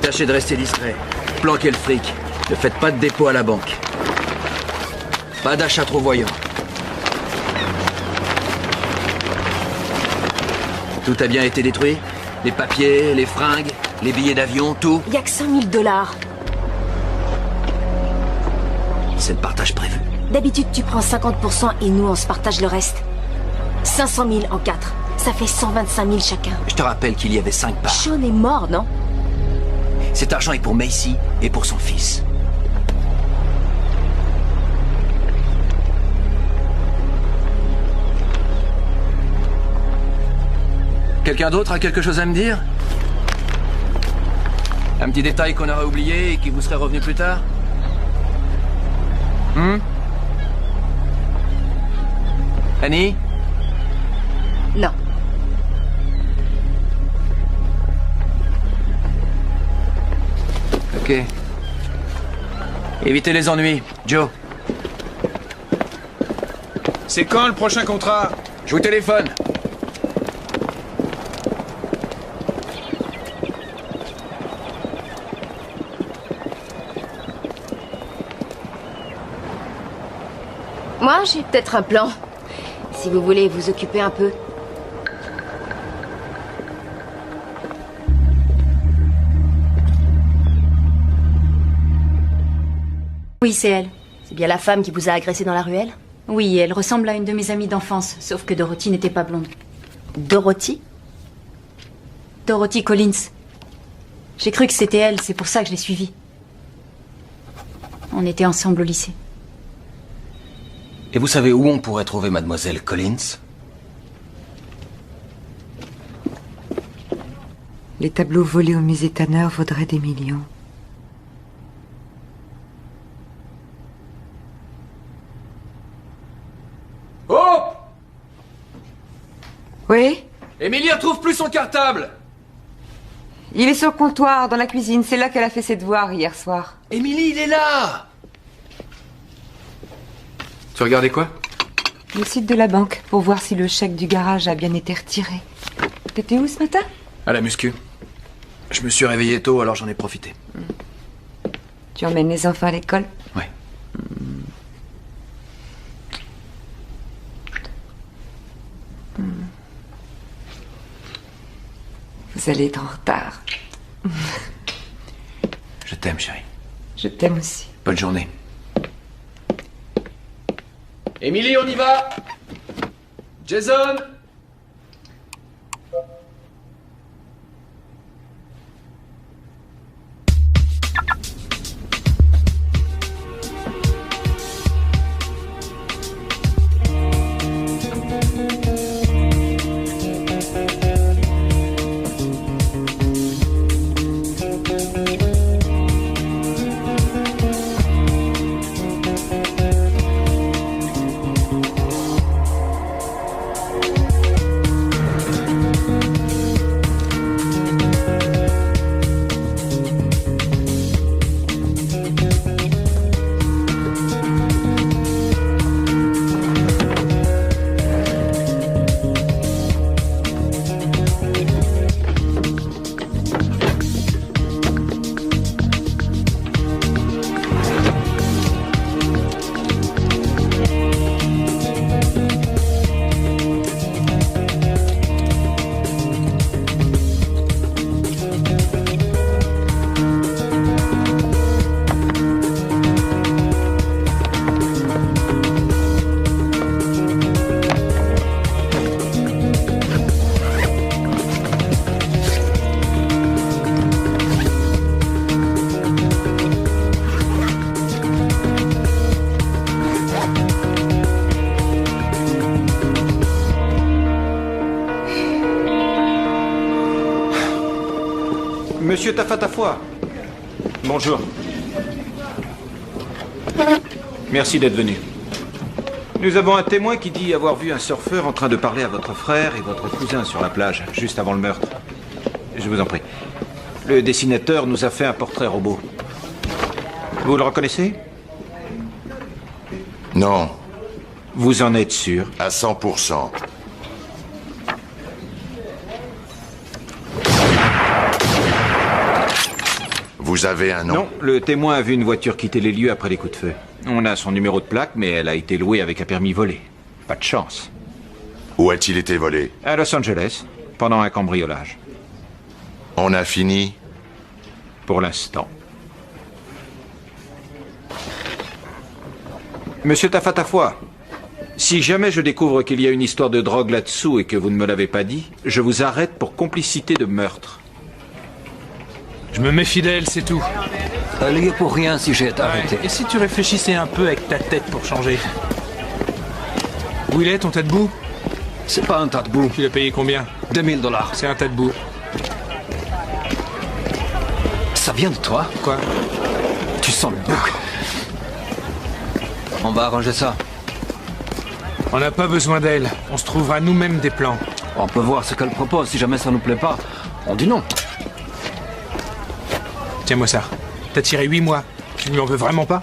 Tâchez de rester discret. Planquez le fric. Ne faites pas de dépôt à la banque. Pas d'achat trop voyant. Tout a bien été détruit? Les papiers, les fringues, les billets d'avion, tout? Y a que 5 000 $. C'est le partage prévu. D'habitude, tu prends 50% et nous, on se partage le reste. 500 000 en 4. Ça fait 125 000 chacun. Je te rappelle qu'il y avait 5 parts. Sean est mort, non? Cet argent est pour Macy et pour son fils. Quelqu'un d'autre a quelque chose à me dire? Un petit détail qu'on aurait oublié et qui vous serait revenu plus tard? Annie? Non. Ok. Évitez les ennuis. Joe. C'est quand le prochain contrat? Je vous téléphone. Moi, j'ai peut-être un plan. Si vous voulez vous occuper un peu. Oui, c'est elle. C'est bien la femme qui vous a agressé dans la ruelle? Oui, elle ressemble à une de mes amies d'enfance, sauf que Dorothy n'était pas blonde. Dorothy? Dorothy Collins. J'ai cru que c'était elle, c'est pour ça que je l'ai suivie. On était ensemble au lycée. Et vous savez où on pourrait trouver Mademoiselle Collins? Les tableaux volés au musée Tanner vaudraient des millions. Oh! Oui? Émilie retrouve plus son cartable! Il est sur le comptoir, dans la cuisine. C'est là qu'elle a fait ses devoirs hier soir. Émilie, il est là! Tu regardais quoi? Le site de la banque, pour voir si le chèque du garage a bien été retiré. T'étais où ce matin? À la muscu. Je me suis réveillé tôt, alors j'en ai profité. Tu emmènes les enfants à l'école? Ouais. Vous allez être en retard. Je t'aime, chérie. Je t'aime aussi. Bonne journée. Émilie, on y va! Jason! Monsieur Tafatafoi. Bonjour. Merci d'être venu. Nous avons un témoin qui dit avoir vu un surfeur en train de parler à votre frère et votre cousin sur la plage, juste avant le meurtre. Je vous en prie. Le dessinateur nous a fait un portrait robot. Vous le reconnaissez? Non. Vous en êtes sûr? À 100%. Vous avez un nom? Non, le témoin a vu une voiture quitter les lieux après les coups de feu. On a son numéro de plaque, mais elle a été louée avec un permis volé. Pas de chance. Où a-t-il été volé? À Los Angeles, pendant un cambriolage. On a fini? Pour l'instant. Monsieur Tafatafoi, si jamais je découvre qu'il y a une histoire de drogue là-dessous et que vous ne me l'avez pas dit, je vous arrête pour complicité de meurtre. Je me méfie d'elle, c'est tout. Elle y est pour rien si j'ai été arrêté. Et si tu réfléchissais un peu avec ta tête pour changer? Où il est, ton tas de boue? C'est pas un tas de boue. Tu l'as payé combien? 2000 $. C'est un tas de boue. Ça vient de toi? Quoi? Tu sens le bouc. On va arranger ça. On n'a pas besoin d'elle. On se trouvera nous-mêmes des plans. On peut voir ce qu'elle propose. Si jamais ça nous plaît pas, on dit non. Tiens-moi ça. T'as tiré 8 mois. Tu lui en veux vraiment pas?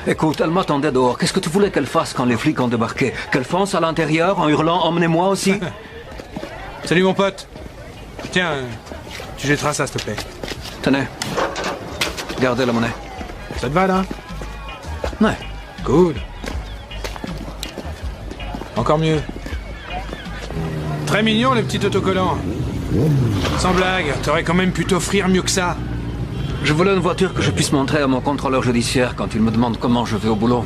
Écoute, elle m'attendait dehors. Qu'est-ce que tu voulais qu'elle fasse quand les flics ont débarqué? Qu'elle fonce à l'intérieur en hurlant « Emmenez-moi aussi » Salut mon pote. Tiens, tu jetteras ça, s'il te plaît. Tenez. Gardez la monnaie. Ça te va, là? Ouais. Cool. Encore mieux. Très mignon, le petit autocollant. Sans blague, t'aurais quand même pu t'offrir mieux que ça. Je voulais une voiture que je puisse montrer à mon contrôleur judiciaire quand il me demande comment je vais au boulot.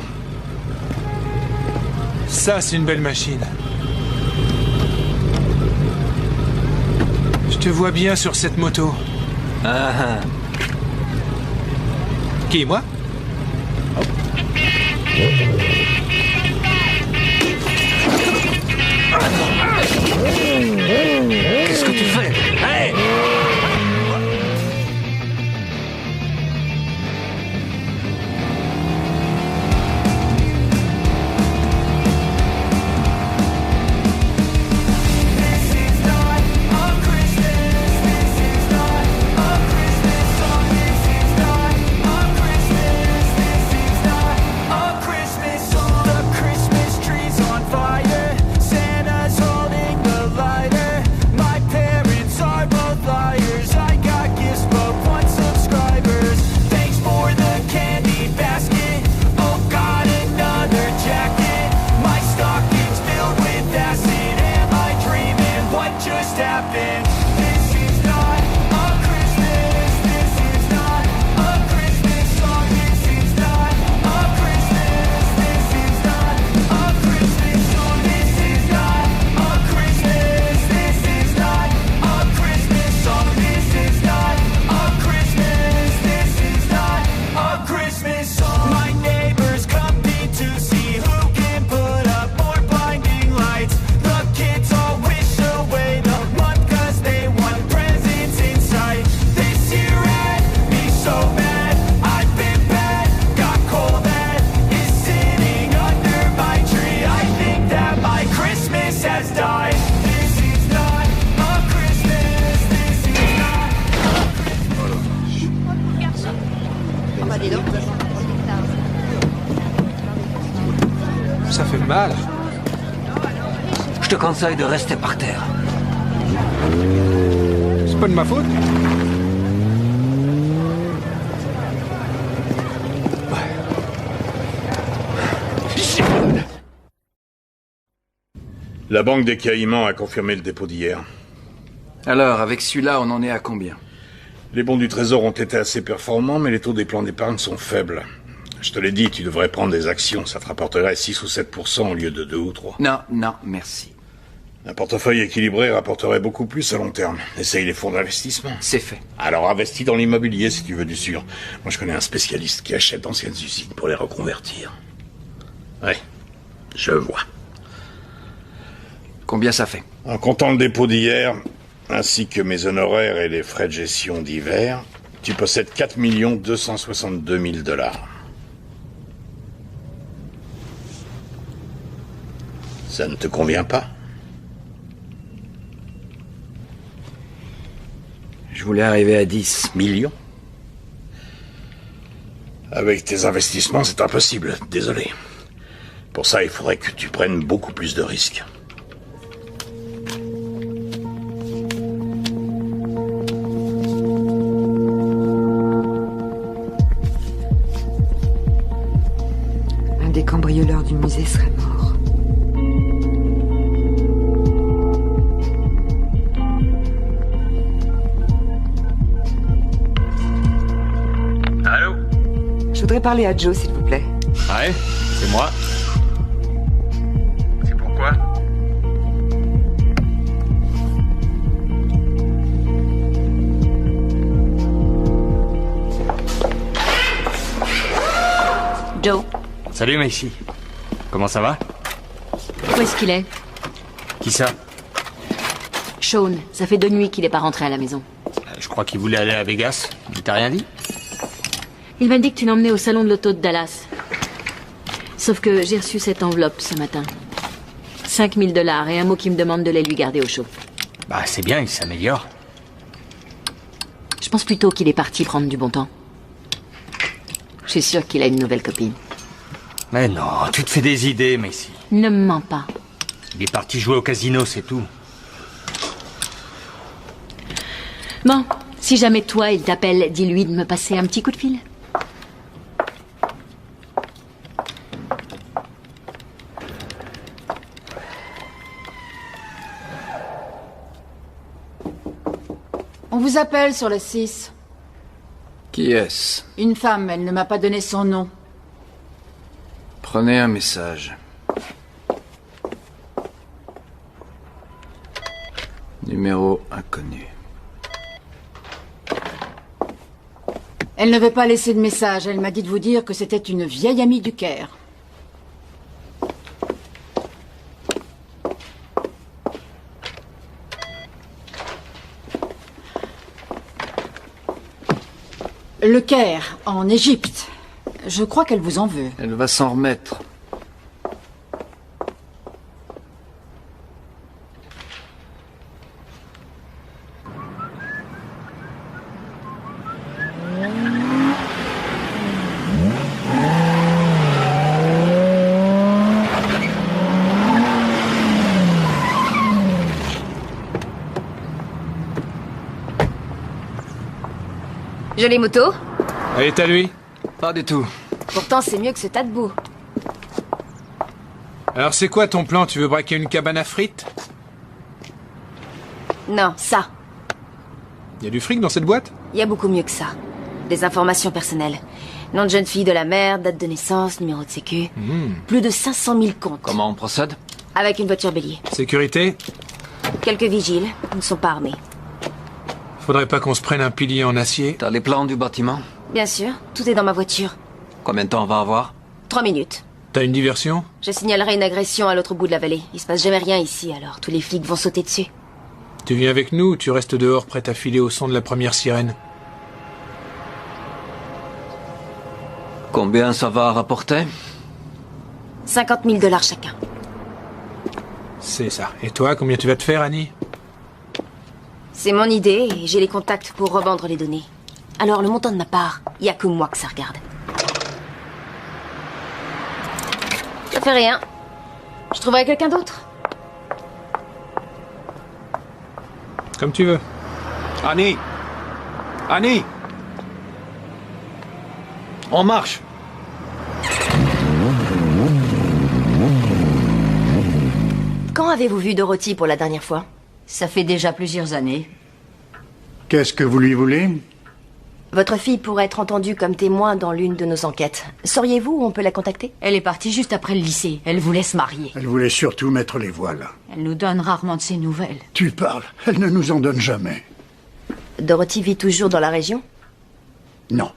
Ça, c'est une belle machine. Je te vois bien sur cette moto. Ah ah. Qui, moi? Qu'est-ce que tu fais? Hey! Ça fait mal. Je te conseille de rester par terre. C'est pas de ma faute. La Banque des Caïmans a confirmé le dépôt d'hier. Alors, avec celui-là, on en est à combien? Les bons du Trésor ont été assez performants, mais les taux d'épargne d'épargne sont faibles. Je te l'ai dit, tu devrais prendre des actions. Ça te rapporterait 6 ou 7% au lieu de 2 ou 3. Non, non, merci. Un portefeuille équilibré rapporterait beaucoup plus à long terme. Essaye les fonds d'investissement. C'est fait. Alors investis dans l'immobilier si tu veux du sûr. Moi je connais un spécialiste qui achète d'anciennes usines pour les reconvertir. Ouais, je vois. Combien ça fait? En comptant le dépôt d'hier, ainsi que mes honoraires et les frais de gestion divers, tu possèdes 4 262 000 $. Ça ne te convient pas? Je voulais arriver à 10 millions. Avec tes investissements, c'est impossible. Désolé. Pour ça, il faudrait que tu prennes beaucoup plus de risques. Un des cambrioleurs du musée serait mort. Allô? Je voudrais parler à Joe, s'il vous plaît. Ouais, c'est moi. C'est pourquoi? Joe, Salut Macy. Comment ça va? où est-ce qu'il est? Qui ça? Sean, ça fait 2 nuits qu'il n'est pas rentré à la maison. Je crois qu'il voulait aller à Vegas. Il t'a rien dit? Il m'a dit que tu l'emmenais au salon de l'auto de Dallas. Sauf que j'ai reçu cette enveloppe ce matin. 5 000 $ et un mot qui me demande de les lui garder au chaud. Bah c'est bien, il s'améliore. Je pense plutôt qu'il est parti prendre du bon temps. Je suis sûre qu'il a une nouvelle copine. Mais non, tu te fais des idées, Macy. Ne me mens pas. Il est parti jouer au casino, c'est tout. Bon, si jamais toi il t'appelle, dis-lui de me passer un petit coup de fil. On vous appelle sur le 6. Qui est-ce? Une femme, elle ne m'a pas donné son nom. Prenez un message. Numéro inconnu. Elle ne veut pas laisser de message. Elle m'a dit de vous dire que c'était une vieille amie du Caire. Le Caire, en Égypte. Je crois qu'elle vous en veut. Elle va s'en remettre. Jolie moto. Elle est à lui? Pas du tout. Pourtant, c'est mieux que ce tas de boue. Alors c'est quoi ton plan? Tu veux braquer une cabane à frites? Non, ça. Y a du fric dans cette boîte? Il y a beaucoup mieux que ça. Des informations personnelles. Nom de jeune fille de la mère, date de naissance, numéro de sécu. Plus de 500 000 comptes. Comment on procède? Avec une voiture bélier. Sécurité? Quelques vigiles. Ils ne sont pas armés. Faudrait pas qu'on se prenne un pilier en acier. T'as les plans du bâtiment? Bien sûr, tout est dans ma voiture. Combien de temps on va avoir? 3 minutes. T'as une diversion? Je signalerai une agression à l'autre bout de la vallée. Il se passe jamais rien ici, alors tous les flics vont sauter dessus. Tu viens avec nous ou tu restes dehors prête à filer au son de la première sirène? Combien ça va rapporter? 50 000 $ chacun. C'est ça. Et toi, combien tu vas te faire, Annie? C'est mon idée et j'ai les contacts pour revendre les données. Alors le montant de ma part, il n'y a que moi que ça regarde. Ça fait rien. Je trouverai quelqu'un d'autre. Comme tu veux. Annie! Annie! On marche! Quand avez-vous vu Dorothy pour la dernière fois? Ça fait déjà plusieurs années. Qu'est-ce que vous lui voulez? Votre fille pourrait être entendue comme témoin dans l'une de nos enquêtes. Sauriez-vous où on peut la contacter? Elle est partie juste après le lycée. Elle voulait se marier. Elle voulait surtout mettre les voiles. Elle nous donne rarement de ses nouvelles. Tu parles. Elle ne nous en donne jamais. Dorothy vit toujours dans la région? Non.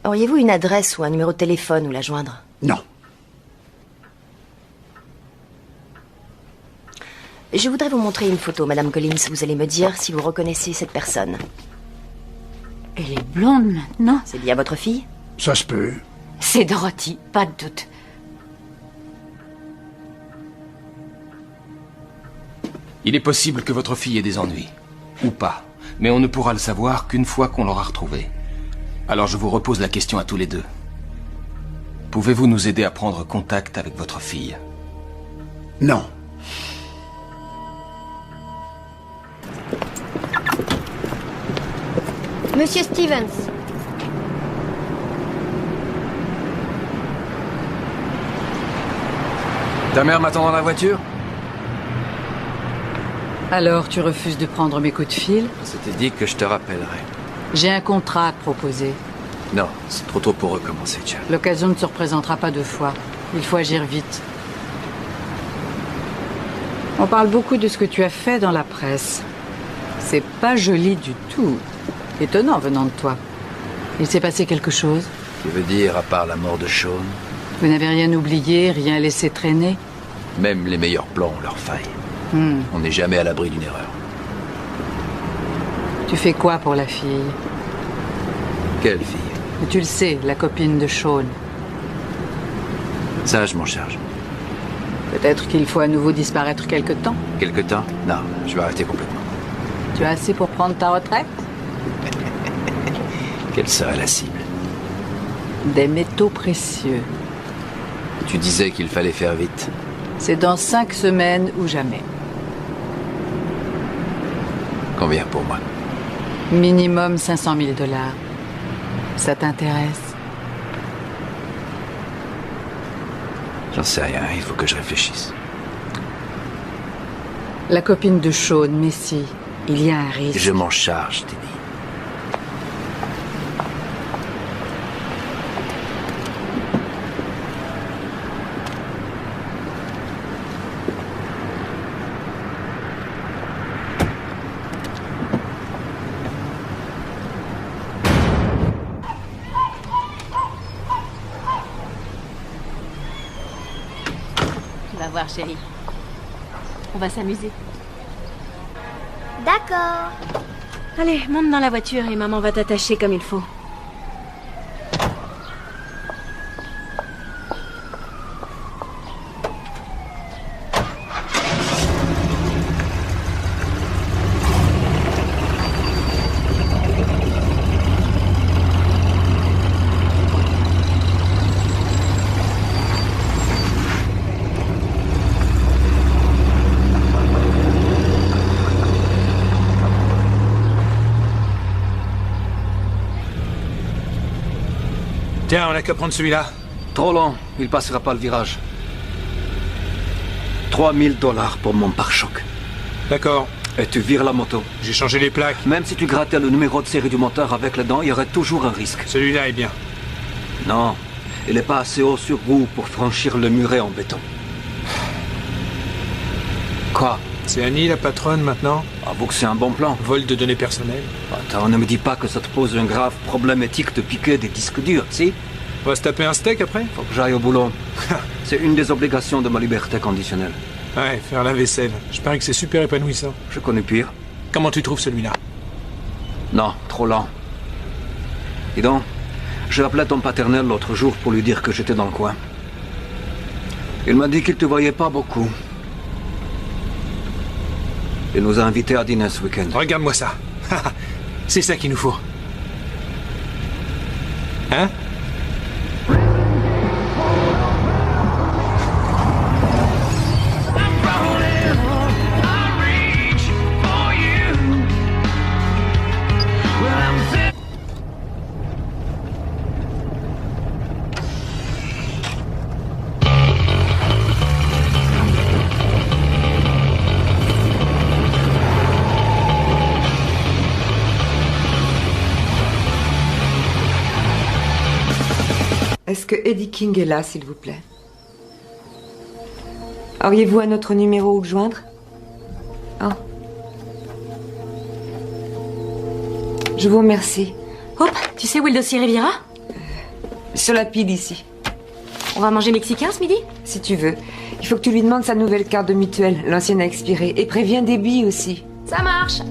Auriez-vous une adresse ou un numéro de téléphone où la joindre? Non. Je voudrais vous montrer une photo, Madame Collins. Vous allez me dire si vous reconnaissez cette personne. Elle est blonde maintenant. C'est bien votre fille? Ça se peut. C'est Dorothy, pas de doute. Il est possible que votre fille ait des ennuis. Ou pas. Mais on ne pourra le savoir qu'une fois qu'on l'aura retrouvée. Alors je vous repose la question à tous les deux. Pouvez-vous nous aider à prendre contact avec votre fille? Non. Monsieur Stevens. Ta mère m'attend dans la voiture? Alors, tu refuses de prendre mes coups de fil? C'était dit que je te rappellerai. J'ai un contrat à te proposer. Non, c'est trop tôt pour recommencer, Jack. L'occasion ne se représentera pas deux fois. Il faut agir vite. On parle beaucoup de ce que tu as fait dans la presse. C'est pas joli du tout. Étonnant venant de toi. Il s'est passé quelque chose? Tu veux dire, à part la mort de Sean? Vous n'avez rien oublié, rien laissé traîner? Même les meilleurs plans ont leurs failles. On n'est jamais à l'abri d'une erreur. Tu fais quoi pour la fille? Quelle fille? Mais tu le sais, la copine de Sean. Ça, je m'en charge. Peut-être qu'il faut à nouveau disparaître quelque temps. Quelque temps? Non, je vais arrêter complètement. Tu as assez pour prendre ta retraite? Quelle serait la cible? Des métaux précieux. Tu disais qu'il fallait faire vite. C'est dans 5 semaines ou jamais. Combien pour moi? Minimum 500 000 $. Ça t'intéresse? J'en sais rien, il faut que je réfléchisse. La copine de Sean, Messi, il y a un risque. Je m'en charge, Teddy. Va voir, chérie. On va s'amuser. D'accord. Allez, monte dans la voiture et maman va t'attacher comme il faut. Tiens, on n'a qu'à prendre celui-là. Trop long, il passera pas le virage. 3000 $ pour mon pare-choc. D'accord. Et tu vires la moto. J'ai changé les plaques. Même si tu grattais le numéro de série du moteur avec les dents, il y aurait toujours un risque. Celui-là est bien. Non, il n'est pas assez haut sur roue pour franchir le muret en béton. Quoi? C'est Annie, la patronne, maintenant? Avoue que c'est un bon plan. Vol de données personnelles. Attends, ne me dis pas que ça te pose un grave problème éthique de piquer des disques durs, si? On va se taper un steak après? Faut que j'aille au boulot. C'est une des obligations de ma liberté conditionnelle. Ouais, faire la vaisselle. Je parie que c'est super épanouissant. Je connais pire. Comment tu trouves celui-là? Non, trop lent. Dis donc, j'ai appelé ton paternel l'autre jour pour lui dire que j'étais dans le coin. Il m'a dit qu'il te voyait pas beaucoup. Il nous a invités à dîner ce week-end. Regarde-moi ça. C'est ça qu'il nous faut. Hein? Est-ce que Eddie King est là, s'il vous plaît? Auriez-vous un autre numéro où le joindre? Oh. Je vous remercie. Hop, tu sais où est le dossier Riviera? Sur la pile ici. On va manger mexicain ce midi? Si tu veux. Il Il faut que tu lui demandes sa nouvelle carte de mutuelle. L'ancienne a expiré. Et préviens Debbie aussi. Ça marche.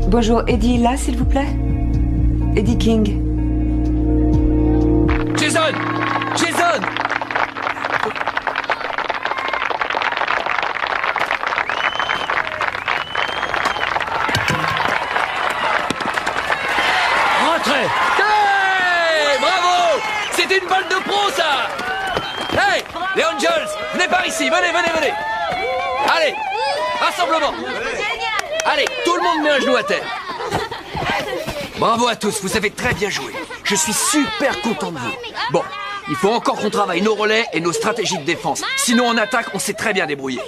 Bonjour, Eddie est là, s'il vous plaît? Eddie King. Jason! Jason! Rentrez! Hey! Bravo! C'était une balle de pro, ça! Hey! Les Angels! Venez par ici! Venez! Allez! Rassemblement! Allez, tout le monde met un genou à terre. Bravo à tous, vous avez très bien joué. Je suis super content de vous. Bon, il faut encore qu'on travaille nos relais et nos stratégies de défense. Sinon, en attaque, on s'est très bien débrouillé.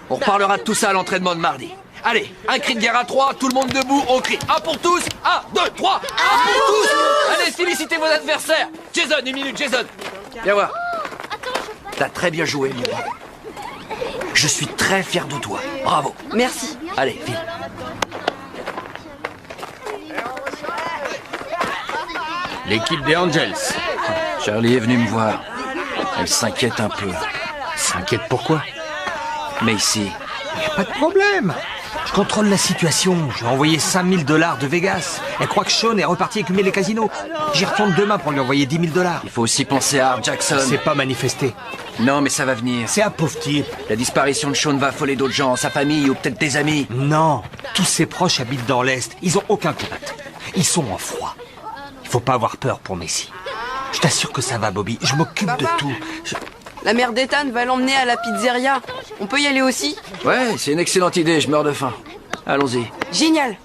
On reparlera de tout ça à l'entraînement de mardi. Allez, un cri de guerre à 3, tout le monde debout, on crie 1 pour tous, 1, 2, 3, 1 pour tous. Allez, félicitez vos adversaires. Jason, une minute, Jason. Viens voir. T'as très bien joué, Lily. Je suis très fier de toi. Bravo. Merci. Allez, file. L'équipe des Angels. Charlie est venue me voir. Elle s'inquiète un peu. S'inquiète pourquoi? Mais ici... Y a pas de problème. Je contrôle la situation. J'ai envoyé $5 000 de Vegas. Elle croit que Sean est reparti écumer les casinos. J'y retourne demain pour lui envoyer $10 000. Il faut aussi penser à Art Jackson. C'est pas manifesté. Non, mais ça va venir. C'est un pauvre type. La disparition de Sean va affoler d'autres gens, sa famille ou peut-être tes amis. Non, tous ses proches habitent dans l'Est. Ils ont aucun contact. Ils sont en froid. Il faut pas avoir peur pour Messi. Je t'assure que ça va, Bobby. Je m'occupe de tout. La mère d'Ethan va l'emmener à la pizzeria. On peut y aller aussi? Ouais, c'est une excellente idée, je meurs de faim. Allons-y. Génial.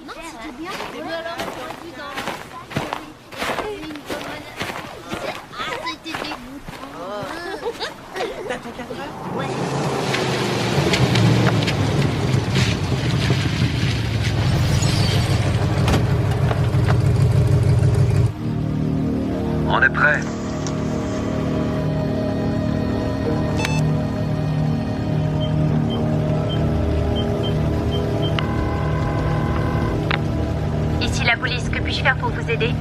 On est prêt. Ici la police, que puis-je faire pour vous aider?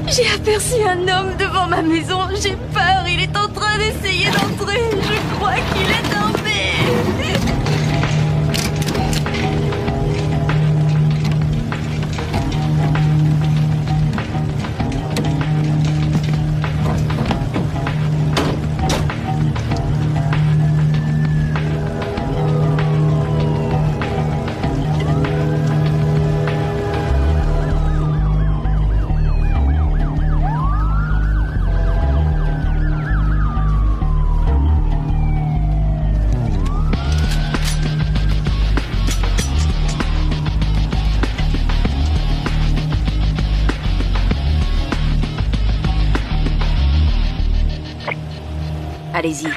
J'ai aperçu un homme devant ma maison. J'ai peur. Il est en train d'essayer d'entrer. Je crois qu'il est armé. Allez-y.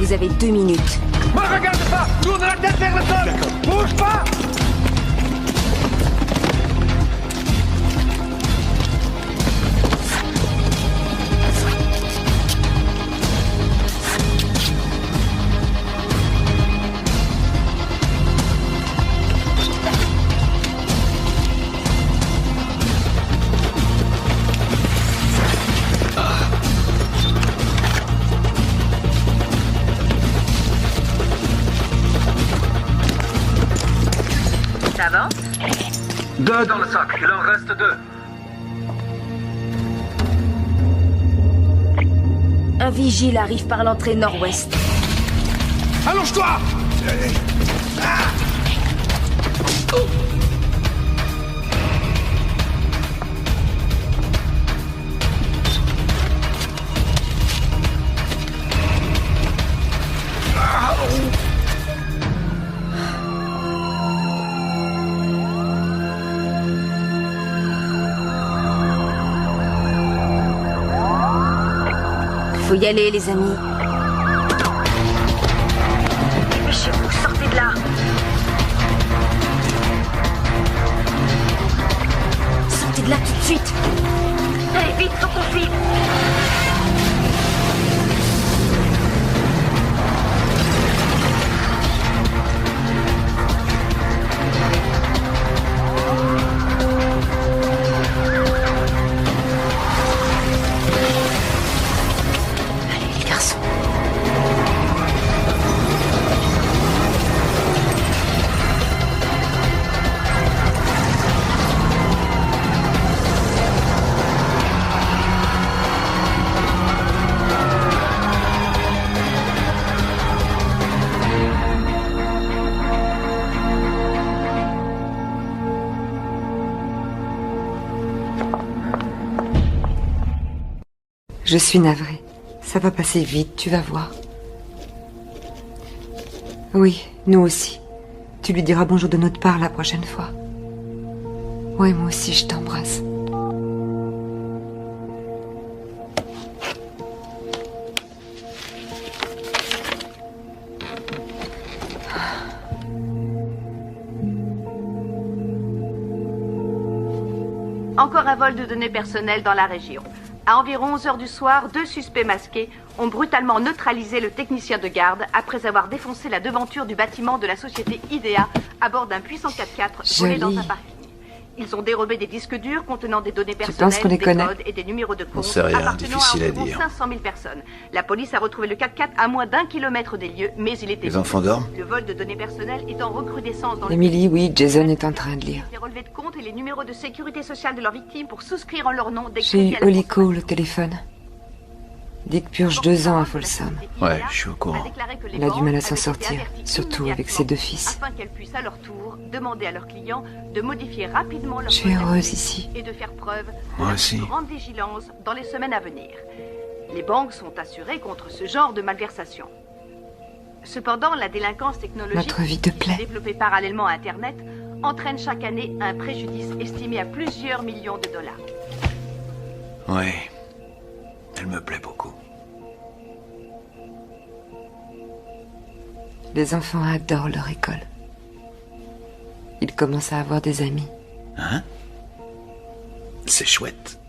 Vous avez 2 minutes. Me regarde pas! Tourne la tête vers le sol! Bouge pas! Ça avance? 2 dans le sac, il en reste 2. Un vigile arrive par l'entrée nord-ouest. Allonge-toi! Faut y aller, les amis. Dépêchez-vous, sortez de là. Sortez de là tout de suite. Allez, vite, faut qu'on file. Je suis navrée. Ça va passer vite, tu vas voir. Oui, nous aussi. Tu lui diras bonjour de notre part la prochaine fois. Oui, moi aussi, je t'embrasse. Encore un vol de données personnelles dans la région. À environ 11 h du soir, 2 suspects masqués ont brutalement neutralisé le technicien de garde après avoir défoncé la devanture du bâtiment de la société IDEA à bord d'un puissant 4x4 volé dans un parking. Ils ont dérobé des disques durs contenant des données personnelles, penses qu'on les des connaît codes et des numéros de compte sait rien, appartenant difficile à à environ dire. 500 000 personnes. La police a retrouvé le 4x4 à moins d'1 kilomètre des lieux, mais il était Les vide. enfants dorment? Le vol de données personnelles est en recrudescence dans le Émilie, oui, Jason est en train de lire. les relevés de compte et les numéros de sécurité sociale de leurs victimes pour souscrire en leur nom des J'ai crédits eu à la Olico au téléphone. Dick purge 2 ans à Folsom. Ouais, je suis au courant. Elle a du mal à s'en sortir, surtout avec ses 2 fils. afin qu'elles puissent à leur tour demander à leurs clients de modifier rapidement leur Je suis heureuse ici. et de faire preuve de Moi la aussi. plus grande vigilance dans les semaines à venir. Les banques sont assurées contre ce genre de malversation. Cependant, la délinquance technologique, Notre vie te plaît. développée parallèlement à Internet, entraîne chaque année un préjudice estimé à plusieurs millions de dollars. Ouais. Elle me plaît beaucoup. Les enfants adorent leur école. Ils commencent à avoir des amis. Hein? C'est chouette.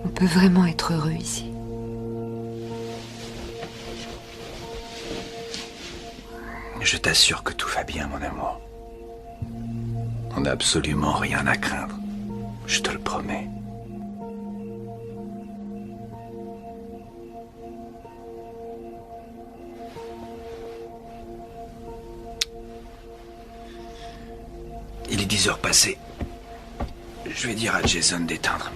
On peut vraiment être heureux ici. Je t'assure que tout va bien, mon amour. On n'a absolument rien à craindre. Je te le promets. Il est 10 heures passées. Je vais dire à Jason d'éteindre.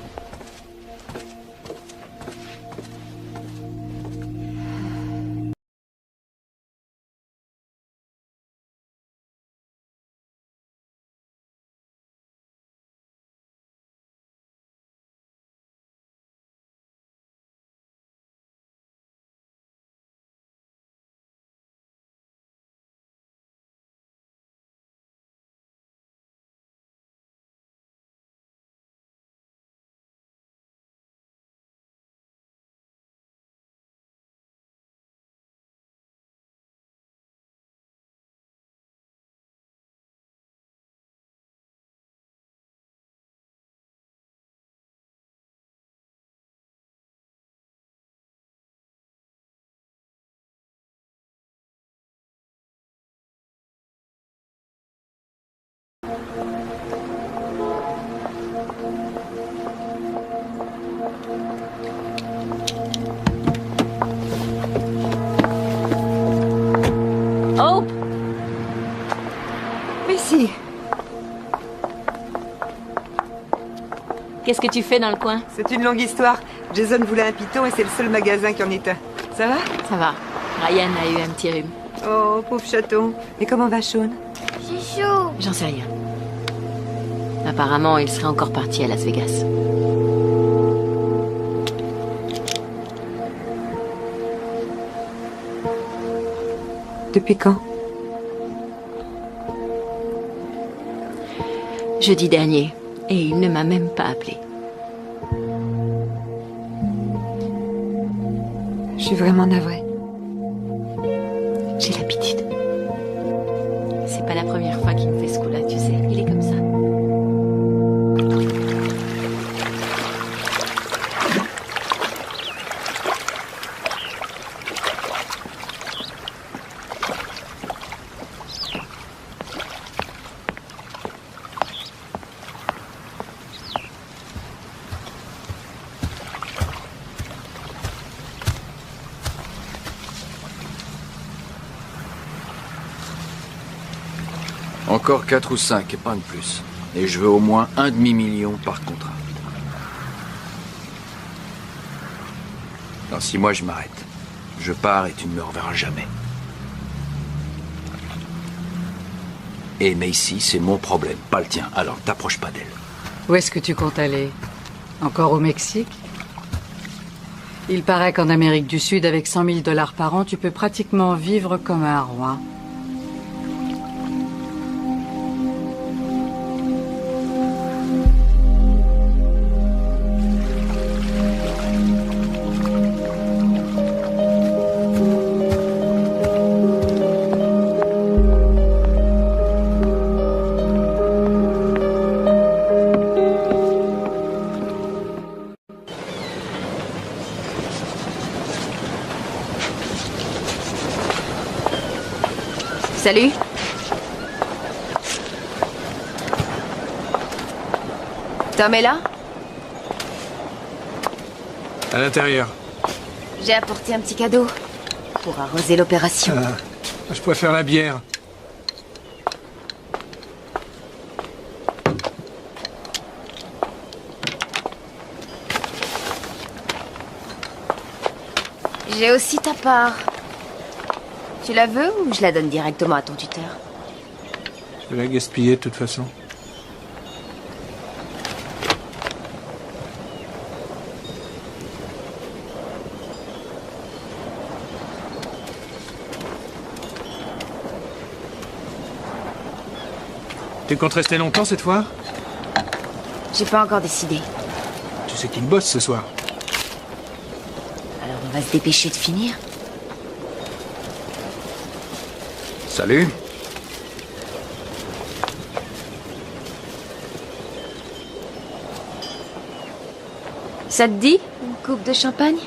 Hope! Missy! Qu'est-ce que tu fais dans le coin? C'est une longue histoire. Jason voulait un python et c'est le seul magasin qui en est un. Ça va? Ça va. Ryan a eu un petit rhume. Oh, pauvre chaton. Et comment va Sean? J'ai chaud. J'en sais rien. Apparemment, il serait encore parti à Las Vegas. Depuis quand? Jeudi dernier. Et il ne m'a même pas appelé. Je suis vraiment navrée. J'ai l'habitude. C'est pas la première fois qu'il me fait ce coup-là, tu sais. Il est comme ça. Encore 4 ou 5, et pas de plus. Et je veux au moins un demi-million par contrat. Dans 6 mois, je m'arrête. Je pars et tu ne me reverras jamais. Et Macy, c'est mon problème, pas le tien. Alors t'approches pas d'elle. Où est-ce que tu comptes aller? Encore au Mexique? Il paraît qu'en Amérique du Sud, avec 100 000 $ par an, tu peux pratiquement vivre comme un roi. Salut. Tom est là? À l'intérieur. J'ai apporté un petit cadeau pour arroser l'opération. Je préfère la bière. J'ai aussi ta part. Tu la veux ou je la donne directement à ton tuteur? Je vais la gaspiller de toute façon. Tu comptes rester longtemps cette fois? J'ai pas encore décidé. Tu sais qu'il bosse ce soir. Alors on va se dépêcher de finir. Salut. Ça te dit une coupe de champagne?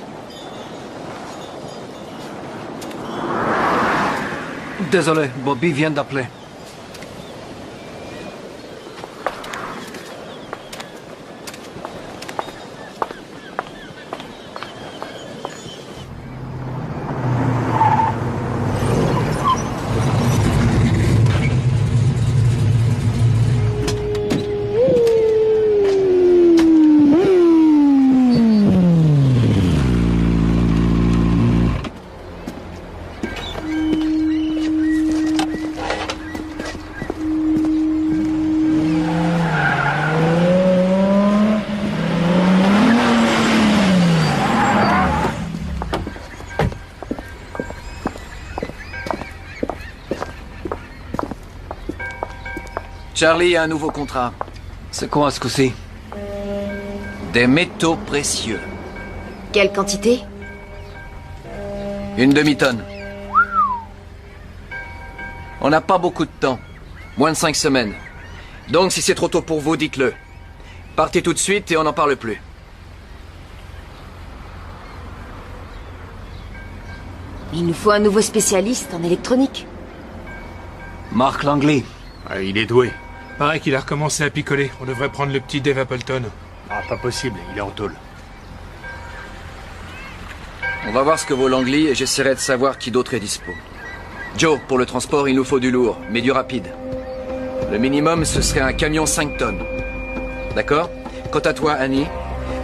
Désolé, Bobby vient d'appeler. Charlie a un nouveau contrat. C'est quoi ce coup-ci? Des métaux précieux. Quelle quantité? Une demi-tonne. On n'a pas beaucoup de temps. Moins de 5 semaines. Donc si c'est trop tôt pour vous, dites-le. Partez tout de suite et on n'en parle plus. Il nous faut un nouveau spécialiste en électronique. Mark Langley. Ah, il est doué. Pareil qu'il a recommencé à picoler. On devrait prendre le petit Dave Appleton. Ah, pas possible, il est en tôle. On va voir ce que vaut Langley et j'essaierai de savoir qui d'autre est dispo. Joe, pour le transport, il nous faut du lourd, mais du rapide. Le minimum, ce serait un camion 5 tonnes. D'accord? Quant à toi, Annie,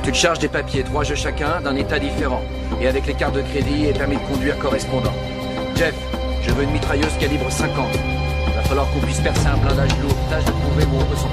Tu te charges des papiers, 3 jeux chacun, d'un état différent. Et avec les cartes de crédit et permis de conduire correspondants. Jeff, je veux une mitrailleuse calibre 50. Va falloir qu'on puisse percer un blindage lourd. Tâche de trouver où on peut s'en